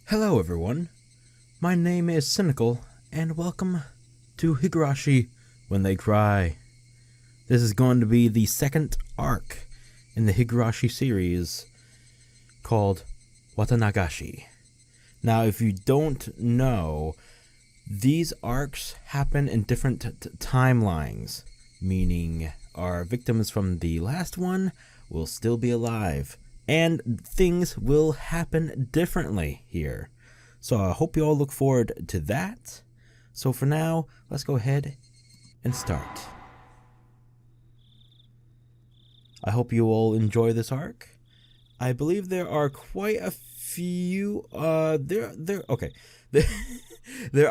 Hello everyone, my name is Sinikle, and welcome to Higurashi When They Cry. This is going to be the second arc in the Higurashi series called Watanagashi. Now if you don't know, these arcs happen in different timelines, meaning our victims from the last one will still be alive. And things will happen differently here. So I hope you all look forward to that. So for now, let's go ahead and start. I hope you all enjoy this arc. I believe there are quite a few there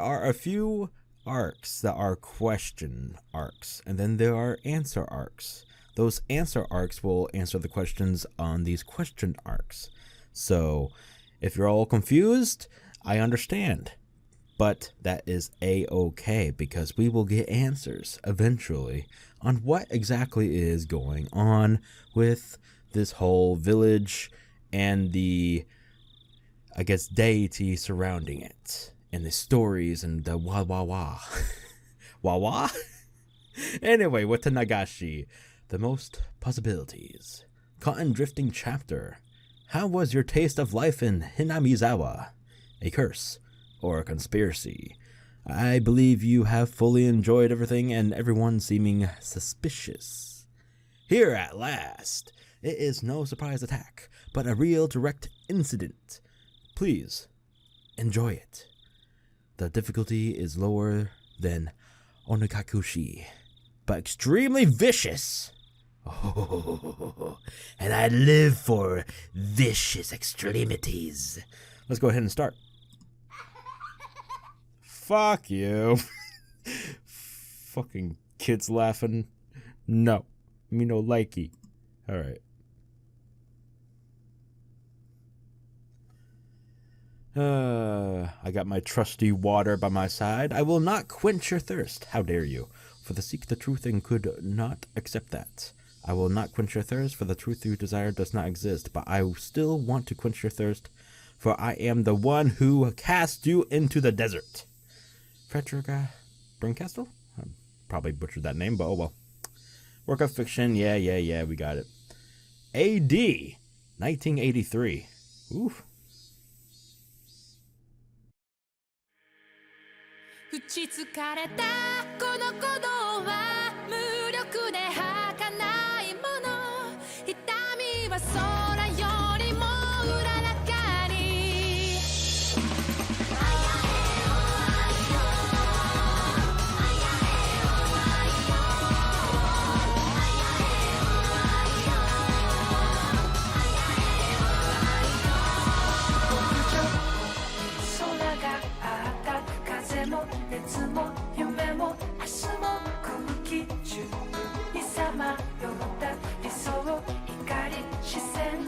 are a few arcs that are question arcs, and then there are answer arcs. Those answer arcs will answer the questions on these question arcs. So, if you're all confused, I understand. But that is a-okay, because we will get answers eventually on what exactly is going on with this whole village and the, I guess, deity surrounding it. And the stories and the wah-wah-wah. Wah-wah? Anyway, Watanagashi. The most possibilities. Cotton drifting chapter. How was your taste of life in Hinamizawa? A curse or a conspiracy? I believe you have fully enjoyed everything and everyone seeming suspicious. Here at last. It is no surprise attack, but a real direct incident. Please, enjoy it. The difficulty is lower than Onikakushi, but extremely vicious. Oh, and I live for vicious extremities. Let's go ahead and start. Fuck you. Fucking kids laughing. No. Me no likey. Alright. I got my trusty water by my side. I will not quench your thirst. How dare you? For the seek the truth and could not accept that. I will not quench your thirst, for the truth you desire does not exist, but I still want to quench your thirst, for I am the one who cast you into the desert. Frederick Brinkastle? I probably butchered that name, but oh well. Work of fiction, yeah, we got it. A.D. 1983. Oof. 打ちつかれたこの鼓動は無力で儚いもの痛みは空よりもうららかに空があった風も熱も夢も明日も空気中にさまよった理想怒り視線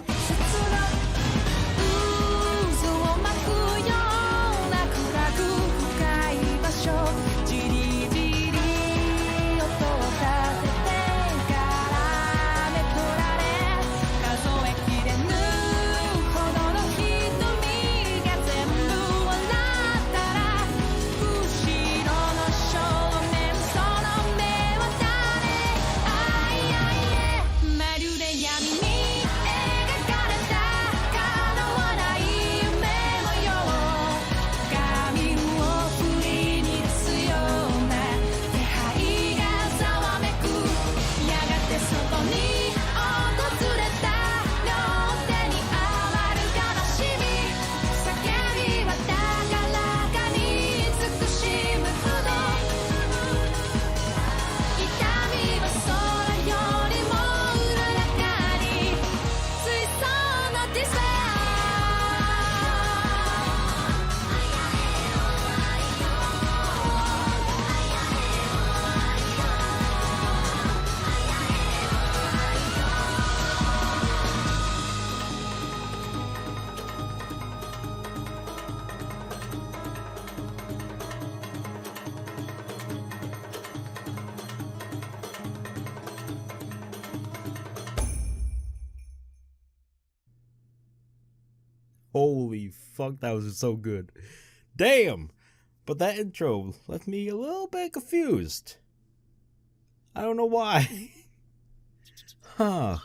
Holy fuck, that was so good. Damn! But that intro left me a little bit confused. I don't know why. Huh.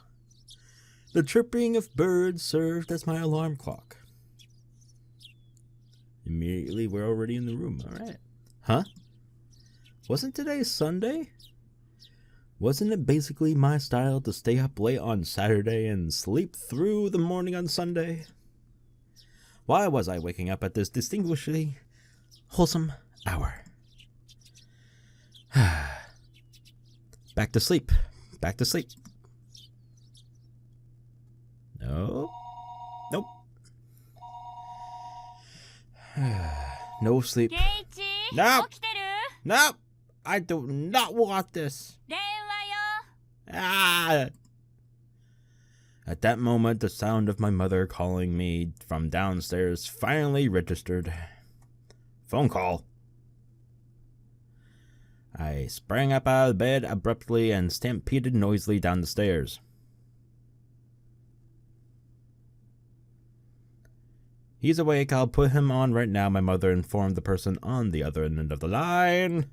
The chirping of birds served as my alarm clock. Immediately, we're already in the room. Alright. Huh? Wasn't today Sunday? Wasn't it basically my style to stay up late on Saturday and sleep through the morning on Sunday? Why was I waking up at this distinguishedly wholesome hour? Back to sleep. Back to sleep. No. Nope. No sleep. No. No. I do not want this. Ah. At that moment, the sound of my mother calling me from downstairs finally registered. Phone call. I sprang up out of bed abruptly and stampeded noisily down the stairs. He's awake, I'll put him on right now, my mother informed the person on the other end of the line.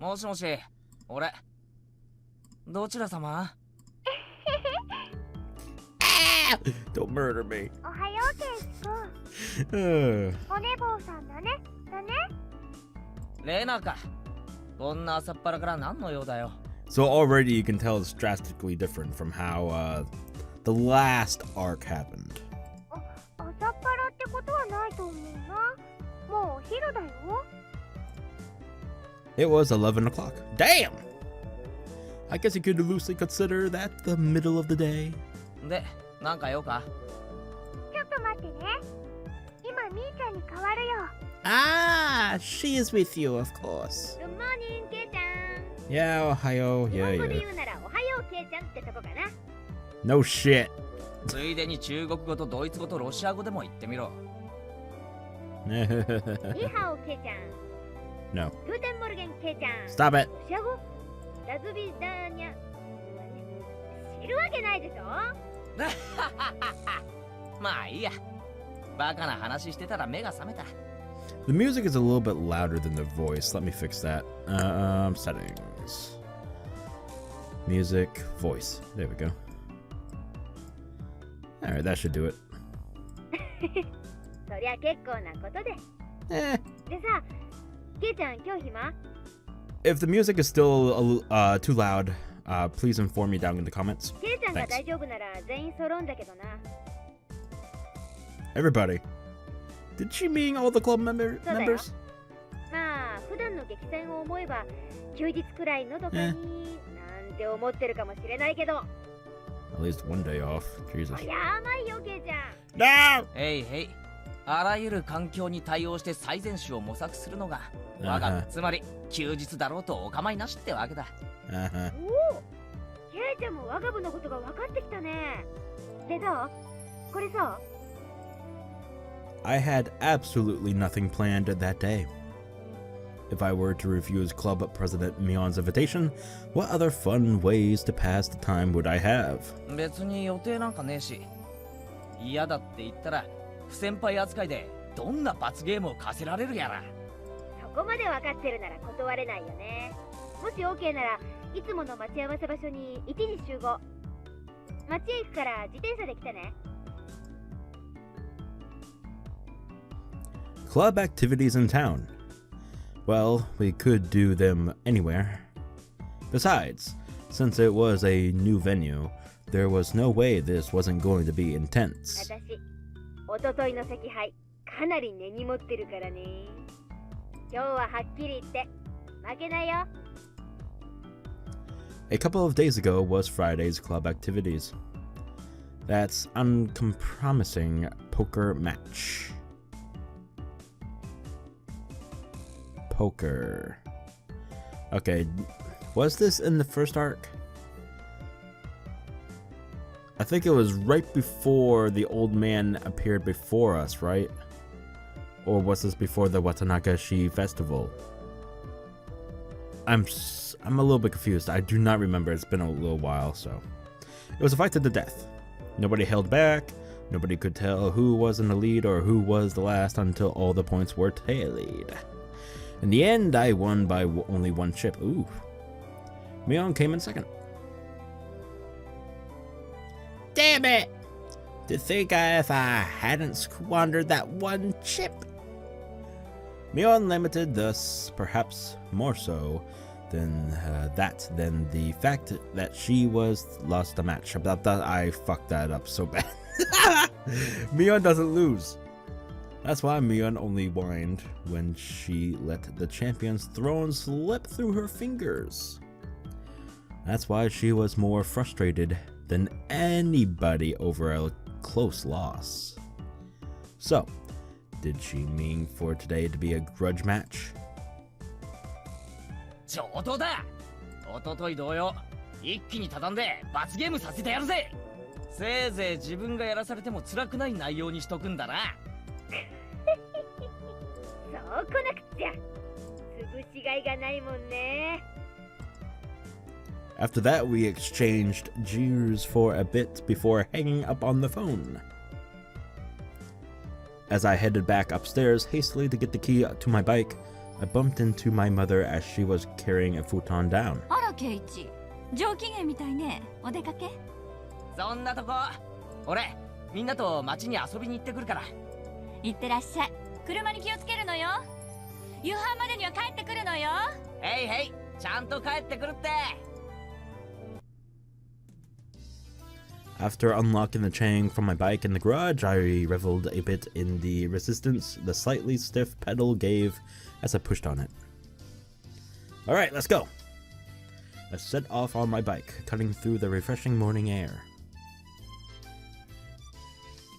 Don't murder me. So already you can tell it's drastically different from how the last arc happened. It was 11 o'clock. Damn! I guess you could loosely consider that the middle of the day. Ah, she is with you, of course. Good morning, Kei-chan. Yeah, Ohio. Yeah. No shit. No. Stop it. The music is a little bit louder than the voice. Let me fix that. Settings. Music, voice. There we go. Alright, that should do it. If the music is still too loud, please inform me down in the comments. Thanks. Everybody. Did she mean all the club members? At least one day off. Jesus. No! Hey. あらゆる環境に対応して最善手を模索するのが我がつまり休日だろうとお構いなしってわけだ。おお、ケイちゃんも我が部のことが分かってきたね。でどう？これさ。I had absolutely nothing planned that day. If I were to refuse Club President Mion's invitation, what other fun ways to pass the time would I have? 別に予定なんかねえし。嫌だって言ったら。先輩扱いでどんな罰ゲームを課せられるやら。そこまで分かってるなら断れないよね。もし OK ならいつもの待ち合わせ場所に1時集合。街へ行くから自転車で来てね。Club activities in town. Well, we could do them anywhere. Besides, since it was a new venue, there was no way this wasn't going to be intense. おとといの赤杯かなり根に持ってるからね。今日ははっきり言って負けないよ。A couple of days ago was Friday's club activities. That's uncompromising poker match. Poker. Okay, was this in the first arc? I think it was right before the old man appeared before us, right? Or was this before the Watanagashi festival? I'm a little bit confused. I do not remember. It's been a little while, so. It was a fight to the death. Nobody held back. Nobody could tell who was in the lead or who was the last until all the points were tallied. In the end, I won by only one chip. Ooh. Mion came in second. Damn it! To think if I hadn't squandered that one chip. Mion limited, thus perhaps more so than than the fact that she was lost the match. I fucked that up so bad. Mion doesn't lose. That's why Mion only whined when she let the champion's throne slip through her fingers. That's why she was more frustrated than anybody over a close loss. So, did she mean for today to be a grudge match? 上等だ。おととい同様、一気に畳んで罰ゲームさせてやるぜ。せいぜい自分がやらされても辛くない内容にしとくんだな。そうこなくちゃ。潰しがいがないもんね。After that, we exchanged jeers for a bit before hanging up on the phone. As I headed back upstairs hastily to get the key to my bike, I bumped into my mother as she was carrying a futon down. あら、ケイチ。上機嫌みたいね。お出かけ？そんなとこ、俺、みんなと街に遊びに行ってくるから。行ってらっしゃい。車に気をつけるのよ。夕飯までには帰ってくるのよ。へいへい、ちゃんと帰ってくるって。After unlocking the chain from my bike in the garage, I reveled a bit in the resistance the slightly stiff pedal gave as I pushed on it. Alright, let's go! I set off on my bike, cutting through the refreshing morning air.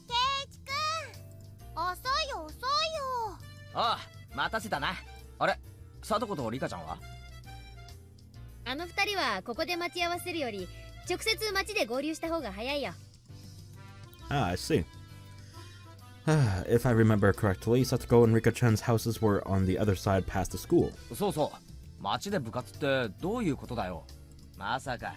ケイチくん、遅いよ遅いよ。ああ、待たせたな。あれ、貞子とリカちゃんは？あの二人はここで待ち合わせるより直接街で合流した方が早いよ。Ah, I see. If I remember correctly, Satoko and Rika-chan's houses were on the other side past the school. そうそう。街で部活ってどういうことだよ。まさか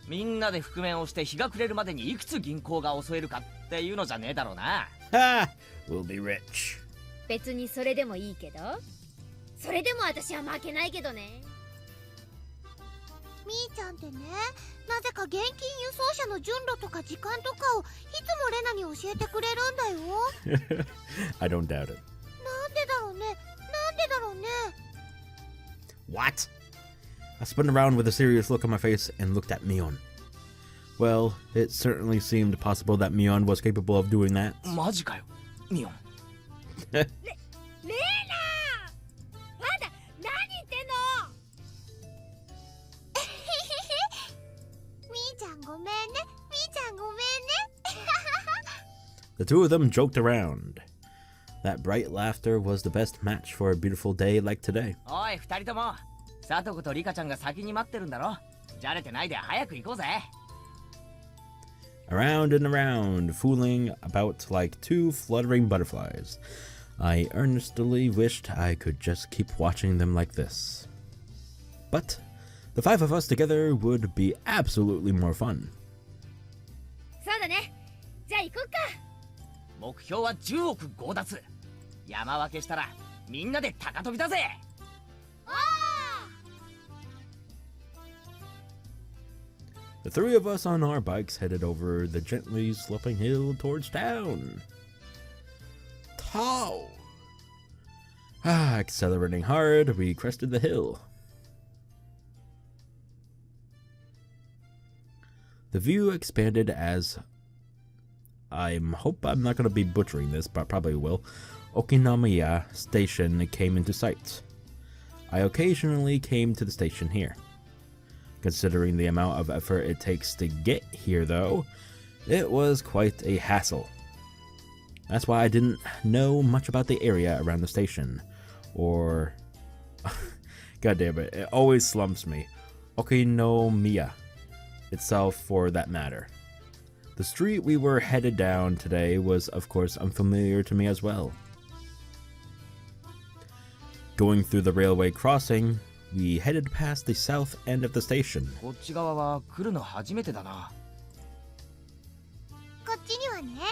みんなで覆面をして日が暮れるまでにいくつ銀行が襲えるかっていうのじゃねえだろうな。Ha! We'll be rich. 別にそれでもいいけど、それでも私は負けないけどね。みーちゃんってね、なぜか現金輸送車の順路とか時間とかをいつもレナに教えてくれるんだよ。I don't doubt it. なんでだろうね、なんでだろうね。What? I spun around with a serious look on my face and looked at Mion. Well, it certainly seemed possible that Mion was capable of doing that. マジかよ、ミオン。レナー、まだ何言ってんの。みーちゃんごめんね、みーちゃんごめんね。The two of them joked around. That bright laughter was the best match for a beautiful day like today. おい、二人とも、貞子とリカちゃんが先に待ってるんだろ。じゃれてないで早く行こうぜ。Around and around, fooling about like two fluttering butterflies. I earnestly wished I could just keep watching them like this. But the five of us together would be absolutely more fun. そうだね。じゃあ行こっか。目標は10億強奪。山分けしたらみんなで高飛びだぜ。The three of us on our bikes headed over the gently sloping hill towards town. Tow! Accelerating hard, we crested the hill. The view expanded as I hope I'm not going to be butchering this, but probably will. Okinamiya Station came into sight. I occasionally came to the station here. Considering the amount of effort it takes to get here, though, it was quite a hassle. That's why I didn't know much about the area around the station, or... God damn it, it always slumps me. Okinomiya itself, for that matter. The street we were headed down today was, of course, unfamiliar to me as well. Going through the railway crossing, we headed past the south end of the station. こっち側は来るの初めてだな。こっちにはね、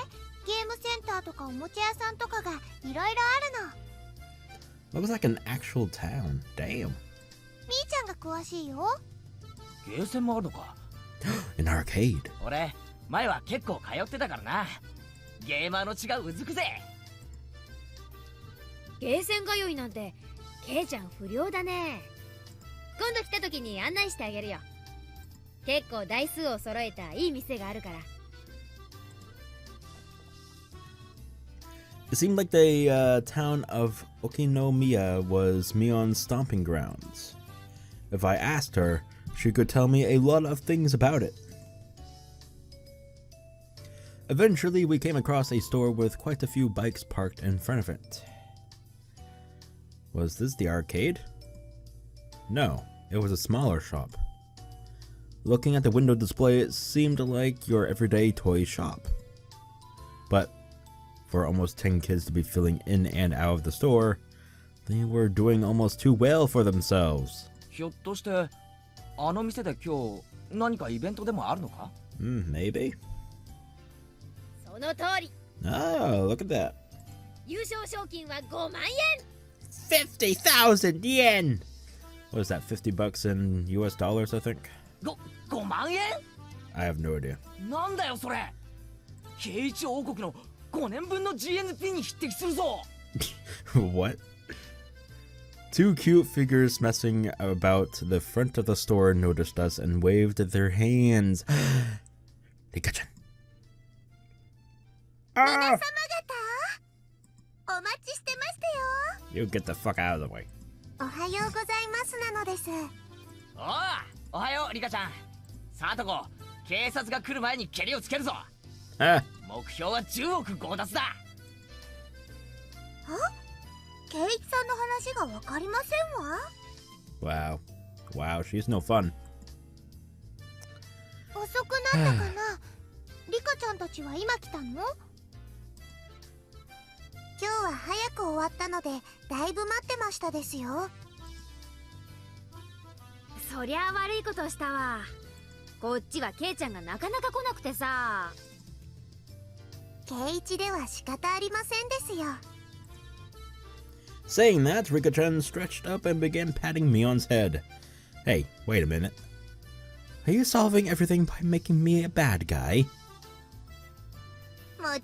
ゲームセンターとかおもちゃ屋さんとかがいろいろあるの。 That was like an actual town. Damn. みーちゃんが詳しいよ。ゲーセンもあるのか。An arcade. 俺前は結構通ってたからな。ゲーマーの血がうずくぜ。ゲーセン通いなんてケイちゃん不良だね。今度来た時に案内してあげるよ。結構台数を揃えたいい店があるから。 It seemed like the town of Okinomiya was Mion's stomping grounds. If I asked her, she could tell me a lot of things about it. Eventually, we came across a store with quite a few bikes parked in front of it. Was this the arcade? No, it was a smaller shop. Looking at the window display, it seemed like your everyday toy shop. But for almost 10 kids to be filling in and out of the store, they were doing almost too well for themselves. ひょっとしてあの店で今日何かイベントでもあるのか？ Maybe. その通り。 Oh, look at that. 優勝賞金は5万円。 50,000 yen! What is that, 50 bucks in US dollars, I think? 5万円？ I have no idea. なんだよそれ。ケイイチ王国の5年分の GNP に匹敵するぞ。What? Two cute figures messing about the front of the store noticed us and waved their hands. Rika-chan. 皆様 Ah! 方お待ちしてましたよ。 You get the fuck out of the way. おはようございますなのです。おはようリカちゃん。さあとこ警察が来る前にケリをつけるぞ。 Ah, 目標は10億強奪だ。ケイイチさんの話がわかりませんわ。 wow. Wow, she's no fun. 遅くなったかな。リカちゃんたちは今来たの？今日は早く終わったのでだいぶ待ってましたですよ。そりゃあ悪いことしたわ。こっちはケイちゃんがなかなか来なくてさ。ケイイチでは仕方ありませんですよ。 Saying that, Rika-chan stretched up and began patting Mion's head. Hey, wait a minute. Are you solving everything by making me a bad guy? もちろん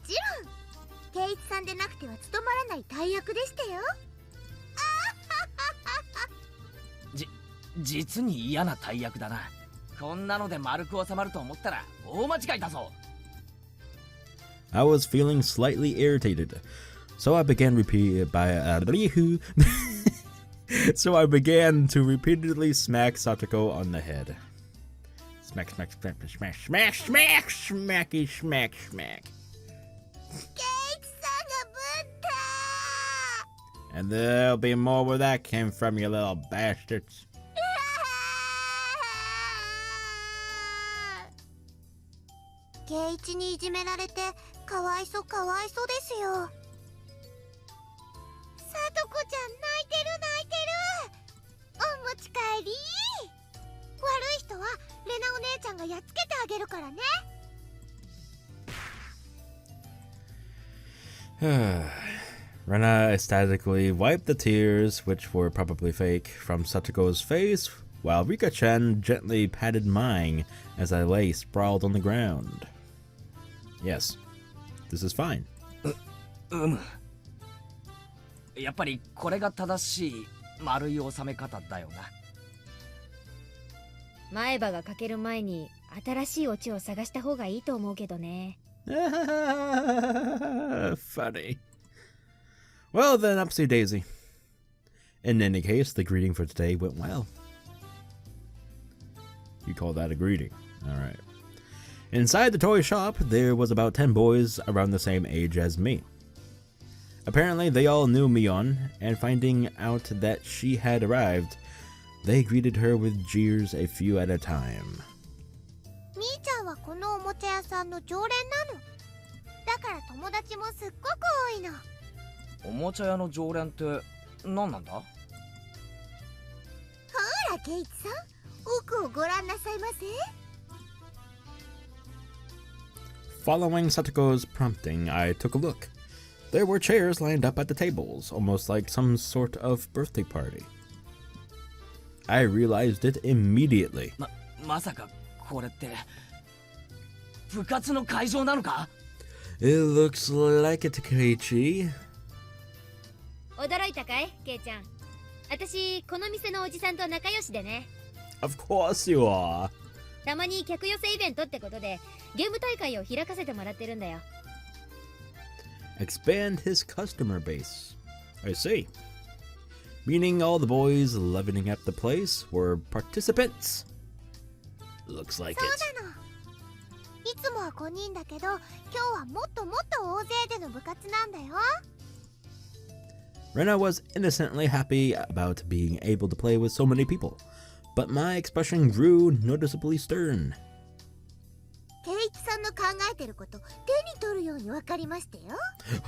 ケイイチさんでなくては務まらない大役でしたよ。実に嫌な大役だな。こんなので丸く収まると思ったら大間違いだぞ。 I was feeling slightly irritated, so I began So I began to repeatedly smack Satoko on the head. Smack, smack, smack, smack, smack, smack, smacky, smack, smack. ケイイチさんがぶった。 And there'll be more where that came from, you little bastards. ケイイチにいじめられてかわいそうかわいそうですよ。さとこちゃん泣いてる泣いてる。お持ち帰り。悪い人はレナお姉ちゃんがやっつけてあげるからね。Rena ecstatically wiped the tears, which were probably fake, from Satoko's face, while Rika-chan gently patted mine as I lay sprawled on the ground. Yes, this is fine. やっぱりこれが正しい丸い収め方だよな。前歯が欠ける前に新しいオチを探した方がいいと思うけどね。Funny. Well then, upsy daisy. In any case, the greeting for today went well. You call that a greeting? Alright. Inside the toy shop, there was about 10 boys around the same age as me. Apparently, they all knew Mion, and finding out that she had arrived, they greeted her with jeers a few at a time. みーちゃんはこのおもちゃ屋さんの常連なの。だから友達もすっごく多いの。おもちゃ屋の常連って何なんだ？ほらケイイチさん、奥をご覧なさいませ。Following Satoko's prompting, I took a look. There were chairs lined up at the tables, almost like some sort of birthday party. I realized it immediately. まさかこれって部活の会場なのか? It looks like it, Keiichi. 驚いたかい、ケイちゃん。私、この店のおじさんと仲良しでね。Of course you are. たまに客寄せイベントってことで、ゲーム大会を開かせてもらってるんだよ。Expand his customer base. I see. Meaning all the boys leveling up the place were participants. Looks like そう it. なの。いつもは5人だけど、今日はもっともっと大勢での部活なんだよ。Rena was innocently happy about being able to play with so many people, but my expression grew noticeably stern. ケイイチさんの考えてること手に取るように分かりましたよ。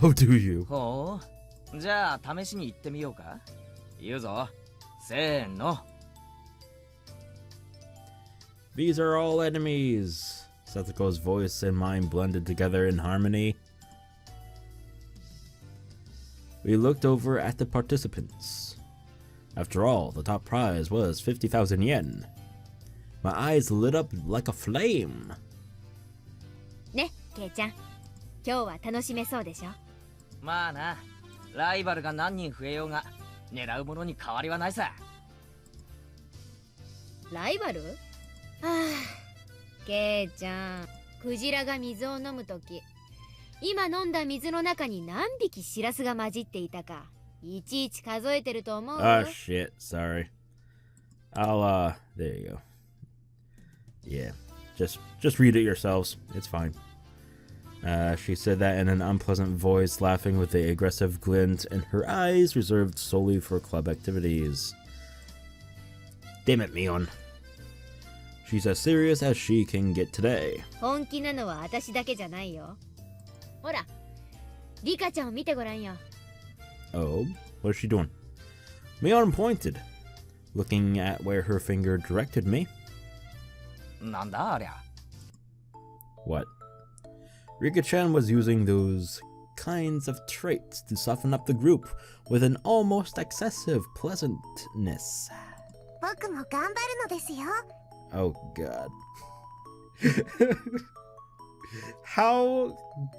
Oh, do you? ほう。じゃあ試しに行ってみようか。言うぞ。せーの。These are all enemies. Satoko's voice and mine blended together in harmony. We looked over at the participants. After all, the top prize was 50,000 yen. My eyes lit up like a flame. ね、ケイちゃん。今日は楽しめそうでしょ。まあな、ライバルが何人増えようが狙うものに変わりはないさ。ライバル？はあ、ケイちゃん。クジラが水を飲むとき、今飲んだ水の中に何匹シラスが混じっていたか、いちいち数えてると思う？ Oh shit, sorry. I'll there you go. Yeah, just read it yourselves. It's fine. She said that in an unpleasant voice, laughing with the aggressive glint in her eyes reserved solely for club activities. Damn it, Mion. She's as serious as she can get today. 本気なのは私だけじゃないよ。ほら、リカちゃんを見てごらんよ。Oh, what is she doing? Mion pointed, looking at where her finger directed me. なんだありゃ。What? Rika-chan was using those kinds of traits to soften up the group with an almost excessive pleasantness. 僕も頑張るのですよ。Oh god. How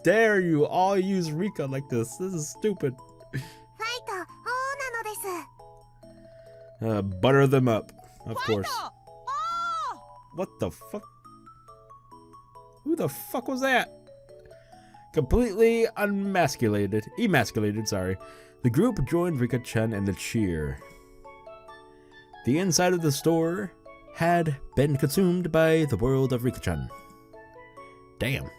dare you all use Rika like this? This is stupid. ファイト、王なのです。Butter them up, of course. What the fuck? Who the fuck was that? Completely emasculated, sorry. The group joined Rika-chan in the cheer. The inside of the store had been consumed by the world of Rika-chan. Damn,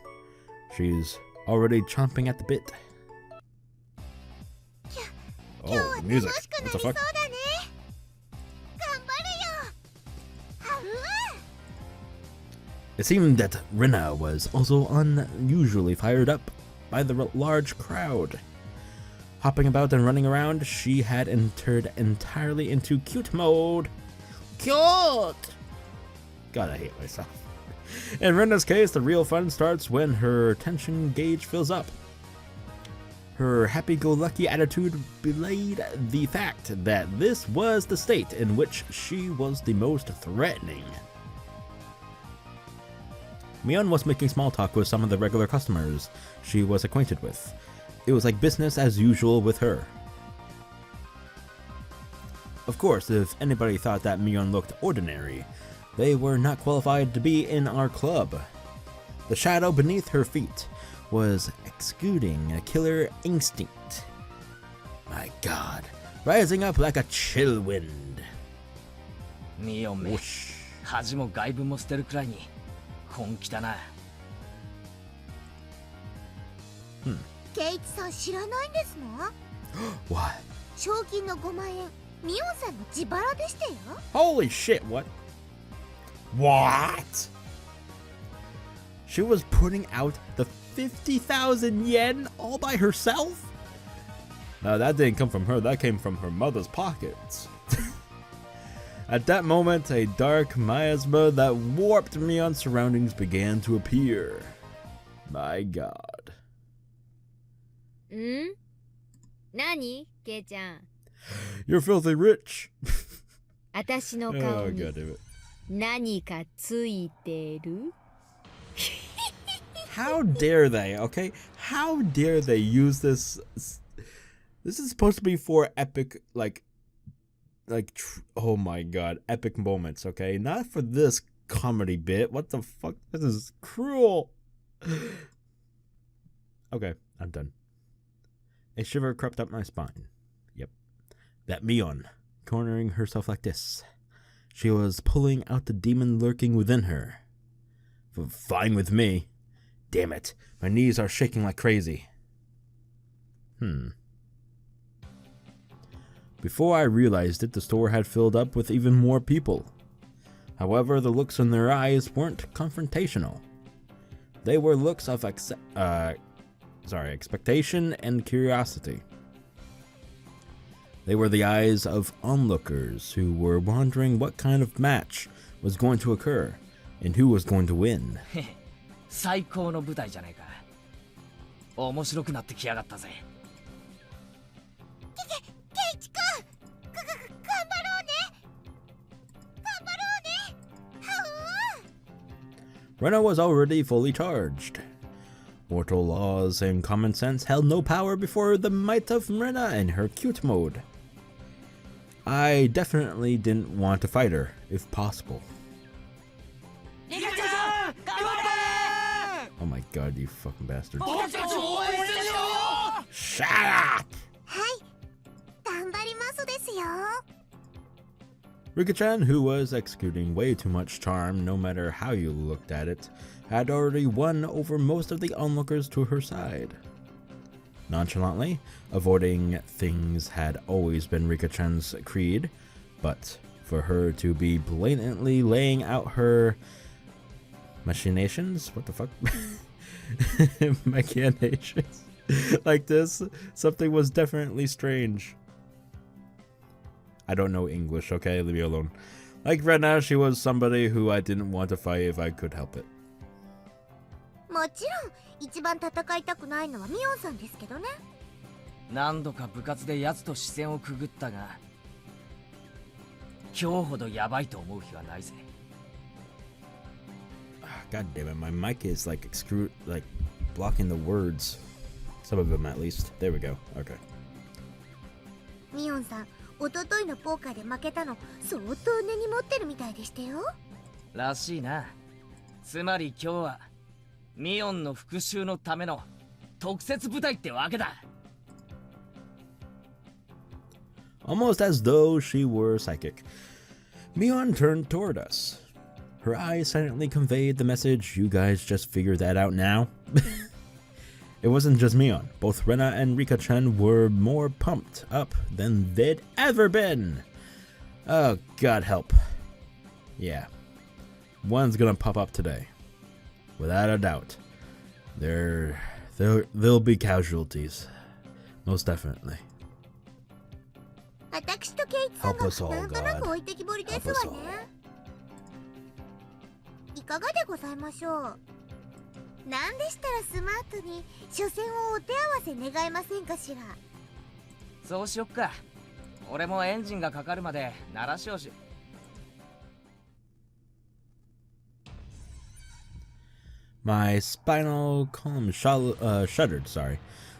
she's already chomping at the bit. Oh, music. What the fuck? It seemed that Rena was also unusually fired up by the large crowd. Hopping about and running around, she had entered entirely into cute mode. Cute! God, I hate myself. In Rena's case, the real fun starts when her tension gauge fills up. Her happy-go-lucky attitude belayed the fact that this was the state in which she was the most threatening. Mion was making small talk with some of the regular customers she was acquainted with. It was like business as usual with her. Of course, if anybody thought that Mion looked ordinary, they were not qualified to be in our club. The shadow beneath her feet was exuding a killer instinct. My god, rising up like a chill wind. ミオンめ、恥も外分も捨てるくらいに本気だな。ケイイチさん知らないんですの？ What? 賞金の5万円、ミオンさんの自腹でしたよ。 Holy shit, what? What? She was putting out the 50,000 yen all by herself? No, that didn't come from her, that came from her mother's pockets. At that moment, a dark miasma that warped Mion's surroundings began to appear. My god. ん？何？ケイちゃん。 You're filthy rich. 私の Oh 顔 god に damn it. 何かついてる？ How dare they, okay? How dare they use this? This is supposed to be for epic, oh my god, epic moments, okay? Not for this comedy bit. What the fuck? This is cruel. Okay, I'm done. A shiver crept up my spine. Yep. That Mion, cornering herself like this. She was pulling out the demon lurking within her. Fine with me. Damn it, my knees are shaking like crazy. Before I realized it, the store had filled up with even more people. However, the looks in their eyes weren't confrontational. They were looks of expectation and curiosity. They were the eyes of onlookers who were wondering what kind of match was going to occur and who was going to win. 最高の舞台じゃねえか。面白くなってきやがったぜ。ケイチくん、頑張ろうね。頑張ろうね。Rena was already fully charged. Mortal laws and common sense held no power before the might of Rena and her cute mode. I definitely didn't want to fight her, if possible. Oh my god, you fucking bastard. Shut up! はい、頑張りますですよ。 Rika-chan, who was executing way too much charm no matter how you looked at it, had already won over most of the onlookers to her side. Nonchalantly, avoiding things had always been Rika-chan's creed, but for her to be blatantly laying out her machinations? What the fuck? Machinations? Like this? Something was definitely strange. I don't know English, okay? Leave me alone. Like right now, she was somebody who I didn't want to fight if I could help it. もちろん一番戦いたくないのはミオンさんですけどね。何度か部活で奴と視線をくぐったが、今日ほどヤバいと思う日はないぜ。God damn it, my mic is like blocking the words. Some of them at least. There we go. Okay. ミオンさん、一昨日のポーカーで負けたの相当根に持ってるみたいでしたよ。らしいな。つまり今日はミオンの復讐のための特設部隊ってわけだ。Almost as though she were psychic, Mion turned toward us. Her eyes silently conveyed the message, you guys just figured that out now? It wasn't just Mion. Both Rena and Rika-chan were more pumped up than they'd ever been. Oh, God help. Yeah. One's gonna pop up today. Without a doubt. There'll be casualties. Most definitely. 私とケイチさん Help us all, がなんとな God. く置いてきぼりですわ Help us ね。いかがでございましょう。なんでしたらスマートに初戦をお手合わせ願えませんかしら。そうしよっか。俺もエンジンがかかるまで鳴らしようし。My spinal column shuddered,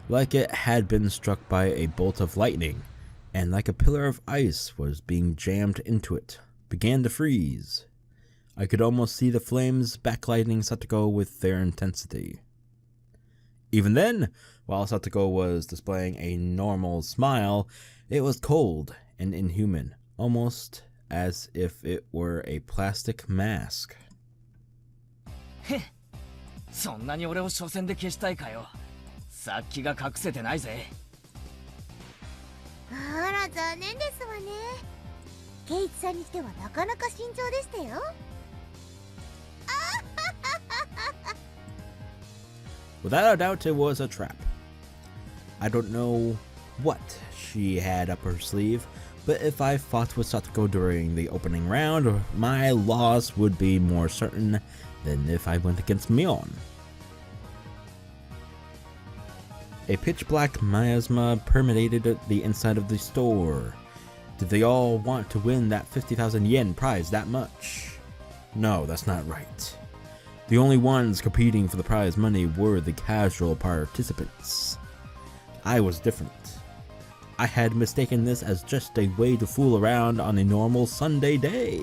like it had been struck by a bolt of lightning, and like a pillar of ice was being jammed into it, began to freeze. I could almost see the flames backlighting Satoko with their intensity. Even then, while Satoko was displaying a normal smile, it was cold and inhuman, almost as if it were a plastic mask. そんなに俺を初戦で消したいかよ。殺気が隠せてないぜ。あら残念ですわね。ケイチさんにしてはなかなか慎重でしたよ。Without a doubt, it was a trap. I don't know what she had up her sleeve, but if I fought with Satoko during the opening round, my loss would be more certain than if I went against Mion. A pitch black miasma permeated the inside of the store. Did they all want to win that 50,000 yen prize that much? No, that's not right. The only ones competing for the prize money were the casual participants. I was different. I had mistaken this as just a way to fool around on a normal Sunday day.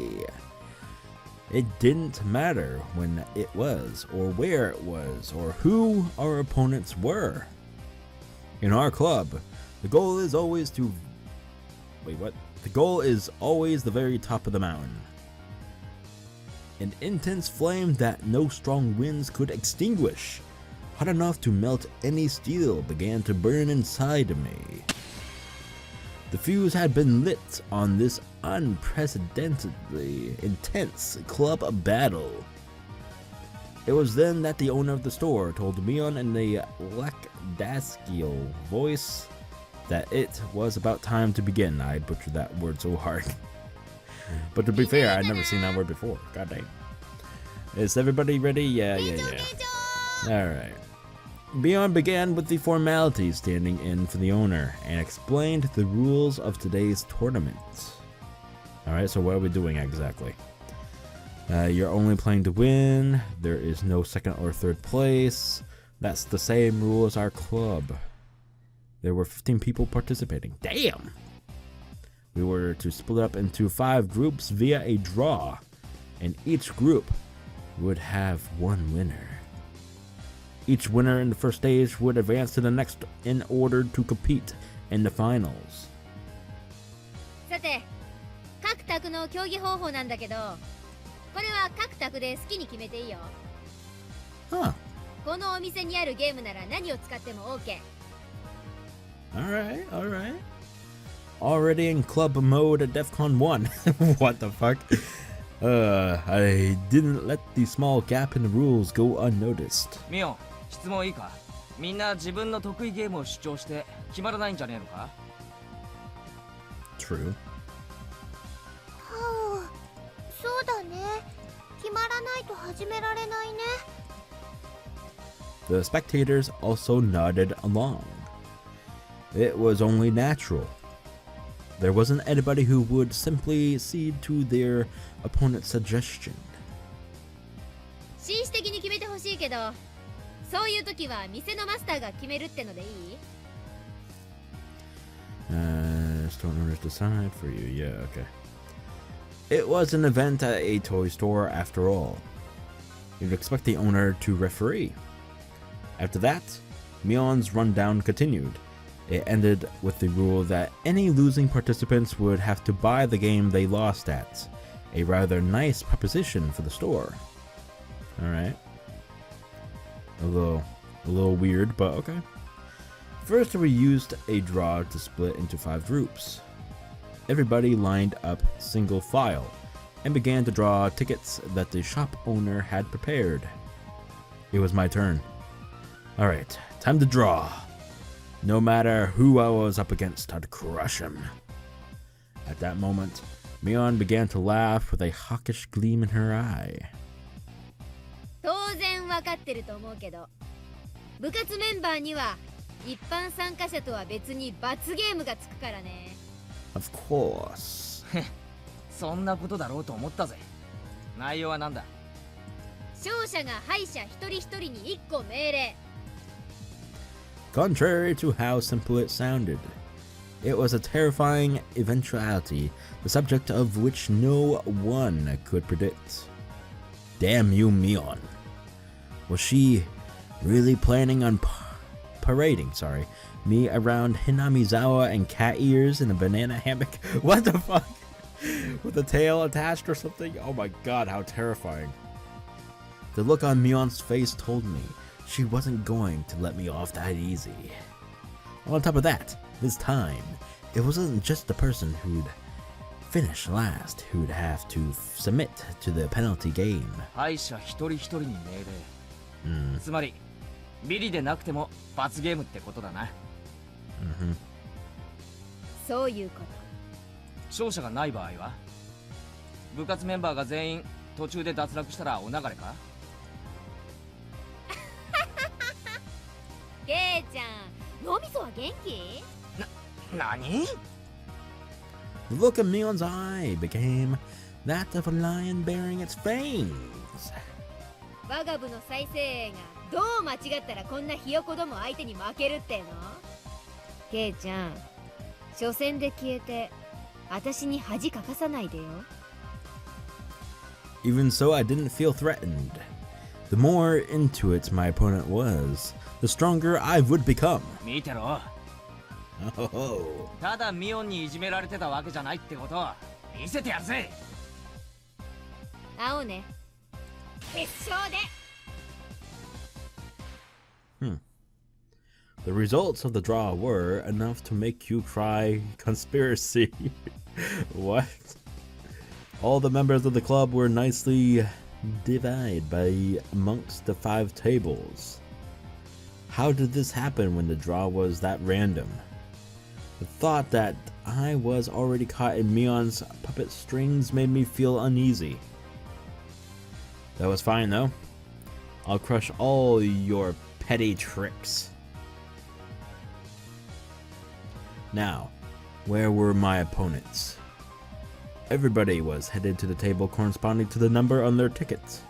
It didn't matter when it was, or where it was, or who our opponents were. In our club, the goal is always to... Wait, what? The goal is always the very top of the mountain. An intense flame that no strong winds could extinguish, hot enough to melt any steel, began to burn inside of me. The fuse had been lit on this unprecedentedly intense club battle. It was then that the owner of the store told Mion in a lackadaisical voice that it was about time to begin. I butchered that word so hard. But to be fair, I'd never seen that word before. God dang. Is everybody ready? Yeah. Alright. Mion began with the formalities, standing in for the owner, and explained the rules of today's tournament. Alright, so what are we doing exactly? You're only playing to win. There is no second or third place. That's the same rule as our club. There were 15 people participating. Damn! We were to split up into 5 groups via a draw, and each group would have one winner. Each winner in the first stage would advance to the next in order to compete in the finals. さて、各卓の競技方法なんだけど、これは各卓で好きに決めていいよ。Huh. このお店にあるゲームなら何を使っても OK。Alright. Already in club mode at DEFCON 1. What the fuck? I didn't let the small gap in the rules go unnoticed. ミオン、質問いいか？みんな自分の得意ゲームを主張して決まらないんじゃねえのか？ True. はあ、そうだね。決まらないと始められないね。The spectators also nodded along. It was only natural. There wasn't anybody who would simply cede to their opponent's suggestion. 紳士的に決めてほしいけど、そういう時は店のマスターが決めるってのでいい？ Store owners decide for you. Yeah, okay. It was an event at a toy store after all. You'd expect the owner to referee. After that, Mion's rundown continued. It ended with the rule that any losing participants would have to buy the game they lost at. A rather nice proposition for the store. Alright. A little weird, but okay. First, we used a draw to split into 5 groups. Everybody lined up single file and began to draw tickets that the shop owner had prepared. It was my turn. Alright, time to draw. No matter who I was up against, I'd crush him. At that moment, Mion began to laugh with a hawkish gleam in her eye. 当然わかってると思うけど、部活メンバーには一般参加者とは別に罰ゲームがつくからね。Of course. そんなことだろうと思ったぜ。内容はなんだ？勝者が敗者一人一人に1個命令。Contrary to how simple it sounded, it was a terrifying eventuality, the subject of which no one could predict. Damn you, Mion. Was she really planning on parading me around Hinamizawa and cat ears in a banana hammock? What the fuck? With a tail attached or something? Oh my god, how terrifying. The look on Mion's face told me she wasn't going to let me off that easy. On top of that, this time, it wasn't just the person who'd finish last who'd have to submit to the penalty game. 敗者一人一人に命令。つまり、ビリでなくても罰ゲームってことだな。そういうこと。勝者がない場合は、部活メンバーが全員途中で脱落したらお流れか？ケイちゃん、脳みそは元気？何？ The look of Mion's eye became that of a lion bearing its fangs. 我が部の再生映がどう間違ったらこんなひよこども相手に負けるっての？ケイちゃん、初戦で消えて私に恥かかさないでよ。 Even so, I didn't feel threatened. The more into it my opponent was, the stronger I would become. 見てろ。 Oh. ただミオンにいじめられてたわけじゃないってことを見せてやるぜ。会おうね。決勝で。The results of the draw were enough to make you cry conspiracy. What? All the members of the club were nicely divided by amongst the 5 tables. How did this happen when the draw was that random? The thought that I was already caught in Mion's puppet strings made me feel uneasy. That was fine though. I'll crush all your petty tricks. Now, where were my opponents? Everybody was headed to the table corresponding to the number on their tickets.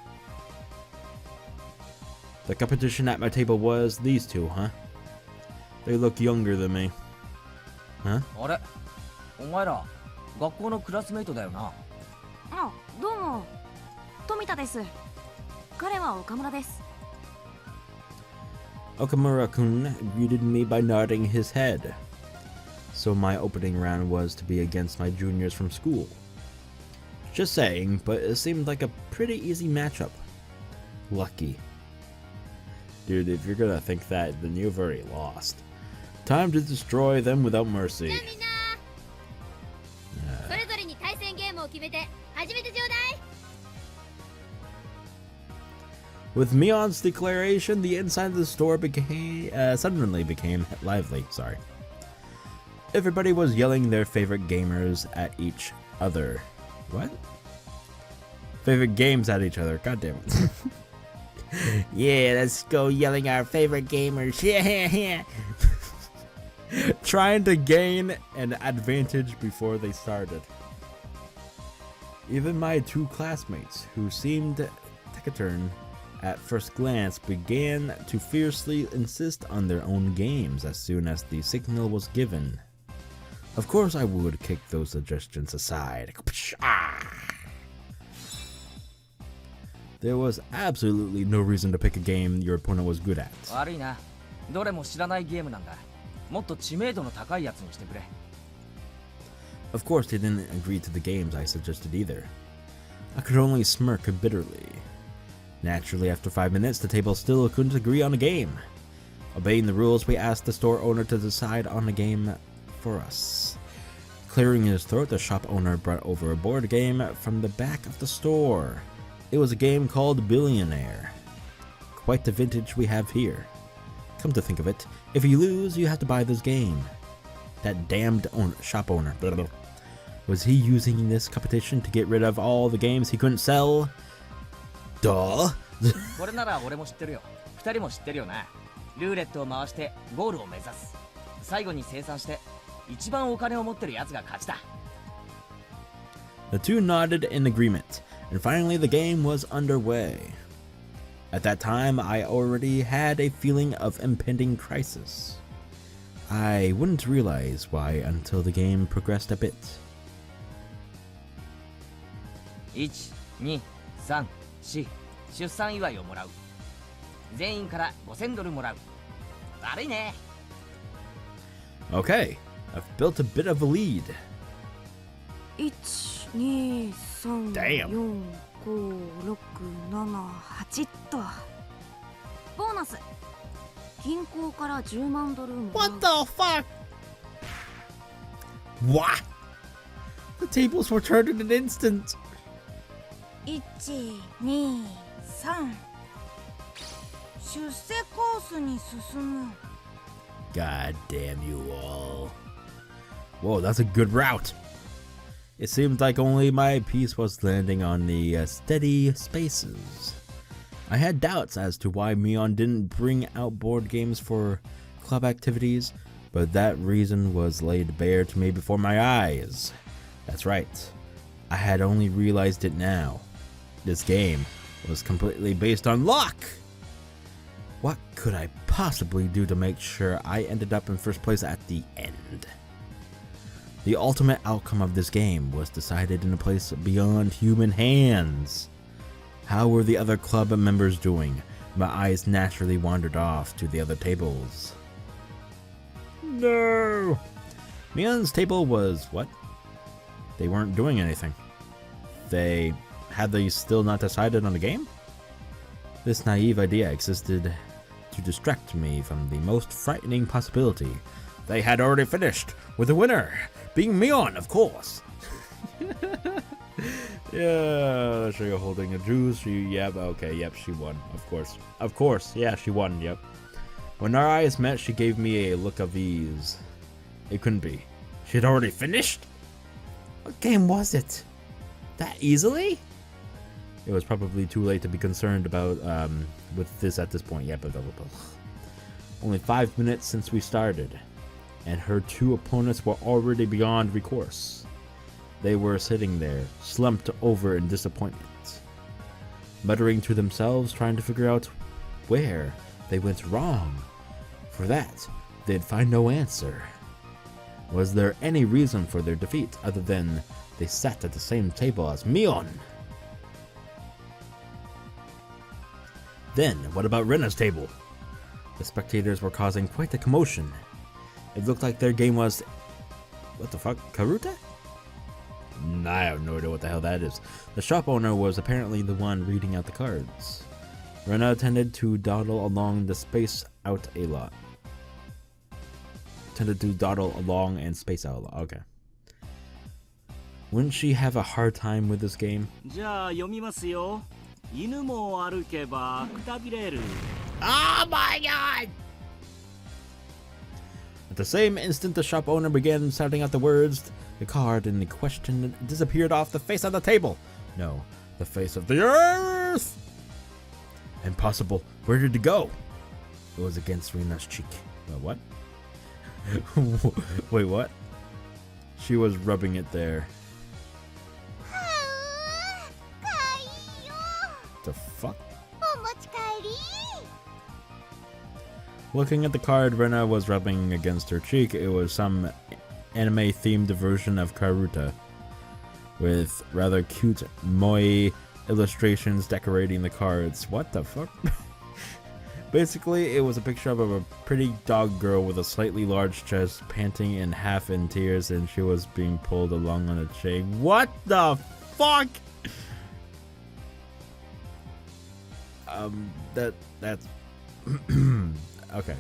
The competition at my table was these 2, huh? They look younger than me. Huh? あれ、お前ら学校のクラスメイトだよな。あ、どうも。富田です。彼は岡村です。 Okamura-kun greeted me by nodding his head. So my opening round was to be against my juniors from school. Just saying, but it seemed like a pretty easy matchup. Lucky. Dude, if you're gonna think that, then you've already lost. Time to destroy them without mercy. じゃあみんな、それぞれに対戦ゲームを決めて始めてちょうだい。 With Mion's declaration, the inside of the store suddenly became lively. Sorry. Everybody was yelling their favorite gamers at each other. What? Favorite games at each other. God damn it. Yeah, let's go yelling our favorite gamers. Yeah. Trying to gain an advantage before they started. Even my 2 classmates, who seemed taciturn at first glance, began to fiercely insist on their own games as soon as the signal was given. Of course I would kick those suggestions aside. There was absolutely no reason to pick a game your opponent was good at. 悪いな。どれも知らないゲームなんだ。もっと知名度の高いやつにしてくれ。 Of course they didn't agree to the games I suggested either. I could only smirk bitterly. Naturally, after 5 minutes, the table still couldn't agree on a game. Obeying the rules, we asked the store owner to decide on a game for us. Clearing his throat, the shop owner brought over a board game from the back of the store. It was a game called Billionaire. Quite the vintage we have here. Come to think of it, if you lose, you have to buy this game. That damned shop owner. Blah, blah. Was he using this competition to get rid of all the games he couldn't sell? Duh. これなら俺も知ってるよ。2人も知ってるよな。ルーレットを回してゴールを目指す。最後に生産して一番お金を持ってるやつが勝ちだ。 The two nodded in agreement, and finally the game was underway. At that time, I already had a feeling of impending crisis. I wouldn't realize why until the game progressed a bit. 1、2、3、4、出産祝いをもらう。全員から$5000もらう。悪いね。 Okay, I've built a bit of a lead. 1、2、3、 Damn. 4、5、6、7、8と。ボーナス。銀行から$10万もらう。 What the fuck? What? The tables were turned in an instant. 1、2、3。出世コースに進む。 God damn you all. Whoa, that's a good route. It seemed like only my piece was landing on the steady spaces. I had doubts as to why Mion didn't bring out board games for club activities, but that reason was laid bare to me before my eyes. That's right. I had only realized it now. This game was completely based on luck! What could I possibly do to make sure I ended up in first place at the end? The ultimate outcome of this game was decided in a place beyond human hands. How were the other club members doing? My eyes naturally wandered off to the other tables. No! Mion's table was what? They weren't doing anything. Had they still not decided on the game? This naive idea existed to distract me from the most frightening possibility. They had already finished, with the winner being Mion, of course. Yeah, she holding a juice. Yep, she won. Of course, yeah, she won, yep. When our eyes met, she gave me a look of ease. It couldn't be. She had already finished? What game was it? That easily? It was probably too late to be concerned about with this at this point. Yeah, but only 5 minutes since we started, and her two opponents were already beyond recourse. They were sitting there, slumped over in disappointment, muttering to themselves, trying to figure out where they went wrong. For that, they'd find no answer. Was there any reason for their defeat other than they sat at the same table as Mion? Then, what about Rena's table? The spectators were causing quite a commotion. It looked like their game was... what the fuck? Karuta? I have no idea what the hell that is. The shop owner was apparently the one reading out the cards. Rena tended to dawdle along the space out a lot. Okay. Wouldn't she have a hard time with this game? Oh my god! At the same instant, the shop owner began shouting out the words. The card in the question disappeared off the face of the table. No, the face of the earth! Impossible. Where did it go? It was against Rena's cheek. What? Wait, what? She was rubbing it there. The fuck? Looking at the card Rena was rubbing against her cheek, it was some anime-themed version of Karuta, with rather cute moe illustrations decorating the cards. What the fuck? Basically, it was a picture of a pretty dog girl with a slightly large chest, panting and half in tears, and she was being pulled along on a chain. What the fuck? That's okay.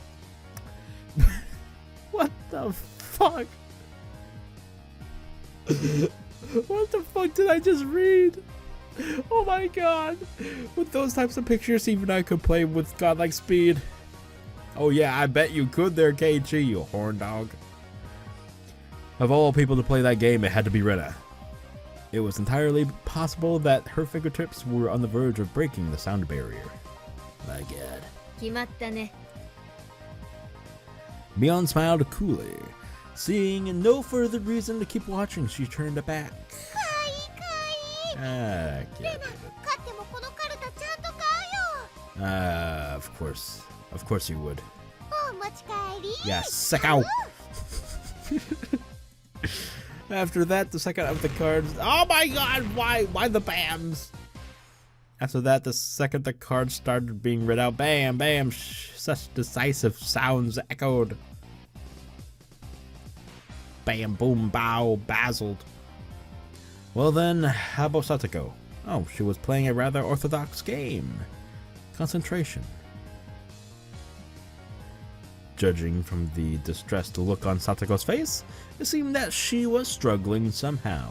What the fuck? What the fuck did I just read? Oh my god. With those types of pictures, even I could play with godlike speed. Oh yeah, I bet you could there, Keiichi, you horn dog. Of all people to play that game, it had to be Rena. It was entirely possible that her fingertips were on the verge of breaking the sound barrier. My god. 決まったね. Mion smiled coolly. Seeing no further reason to keep watching, she turned back. Of course you would. Yeah, second. After that, the second of the cards. Oh my god, why the bams? After that, the second the cards started being read out, bam, bam, such decisive sounds echoed. Bam, boom, bow, bazzled. Well then, how about Satoko? Oh, she was playing a rather orthodox game. Concentration. Judging from the distressed look on Satoko's face, it seemed that she was struggling somehow.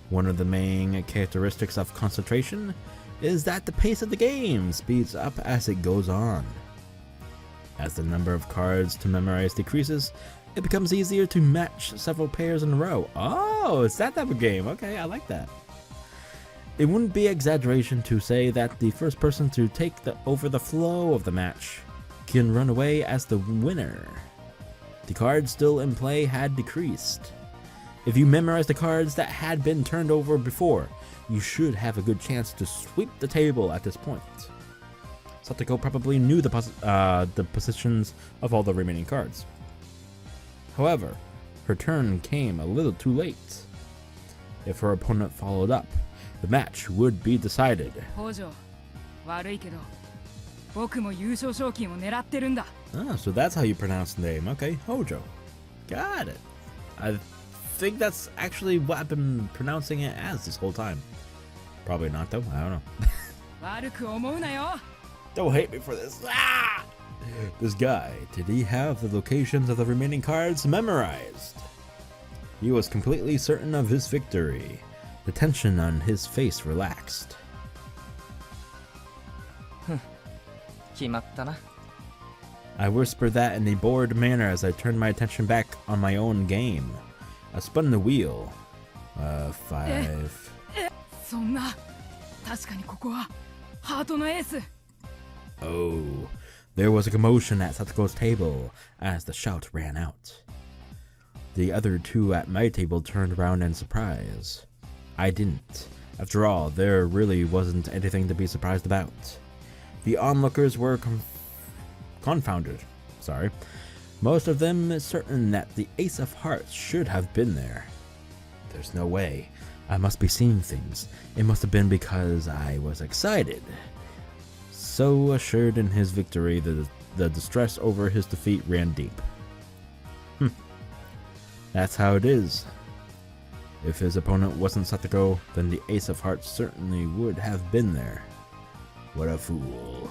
One of the main characteristics of concentration is that the pace of the game speeds up as it goes on. As the number of cards to memorize decreases, it becomes easier to match several pairs in a row. Oh, it's that type of game. Okay, I like that. It wouldn't be exaggeration to say that the first person to take over the flow of the match can run away as the winner. The cards still in play had decreased. If you memorize the cards that had been turned over before, you should have a good chance to sweep the table at this point. Satoko probably knew the positions of all the remaining cards. However, her turn came a little too late. If her opponent followed up, the match would be decided. Ah, so that's how you pronounce the name. Okay, Hojo. Got it. I think that's actually what I've been pronouncing it as this whole time. Probably not though, I don't know. Don't hate me for this. Ah! This guy, did he have the locations of the remaining cards memorized? He was completely certain of his victory. The tension on his face relaxed. I whispered that in a bored manner as I turned my attention back on my own game. I spun the wheel. 5. Oh, there was a commotion at Satoko's table as the shout ran out. The other two at my table turned around in surprise. I didn't. After all, there really wasn't anything to be surprised about. The onlookers were confounded. Most of them certain that the Ace of Hearts should have been there. There's no way. I must be seeing things. It must have been because I was excited. So assured in his victory, the distress over his defeat ran deep. That's how it is. If his opponent wasn't Satoko, then the Ace of Hearts certainly would have been there. What a fool.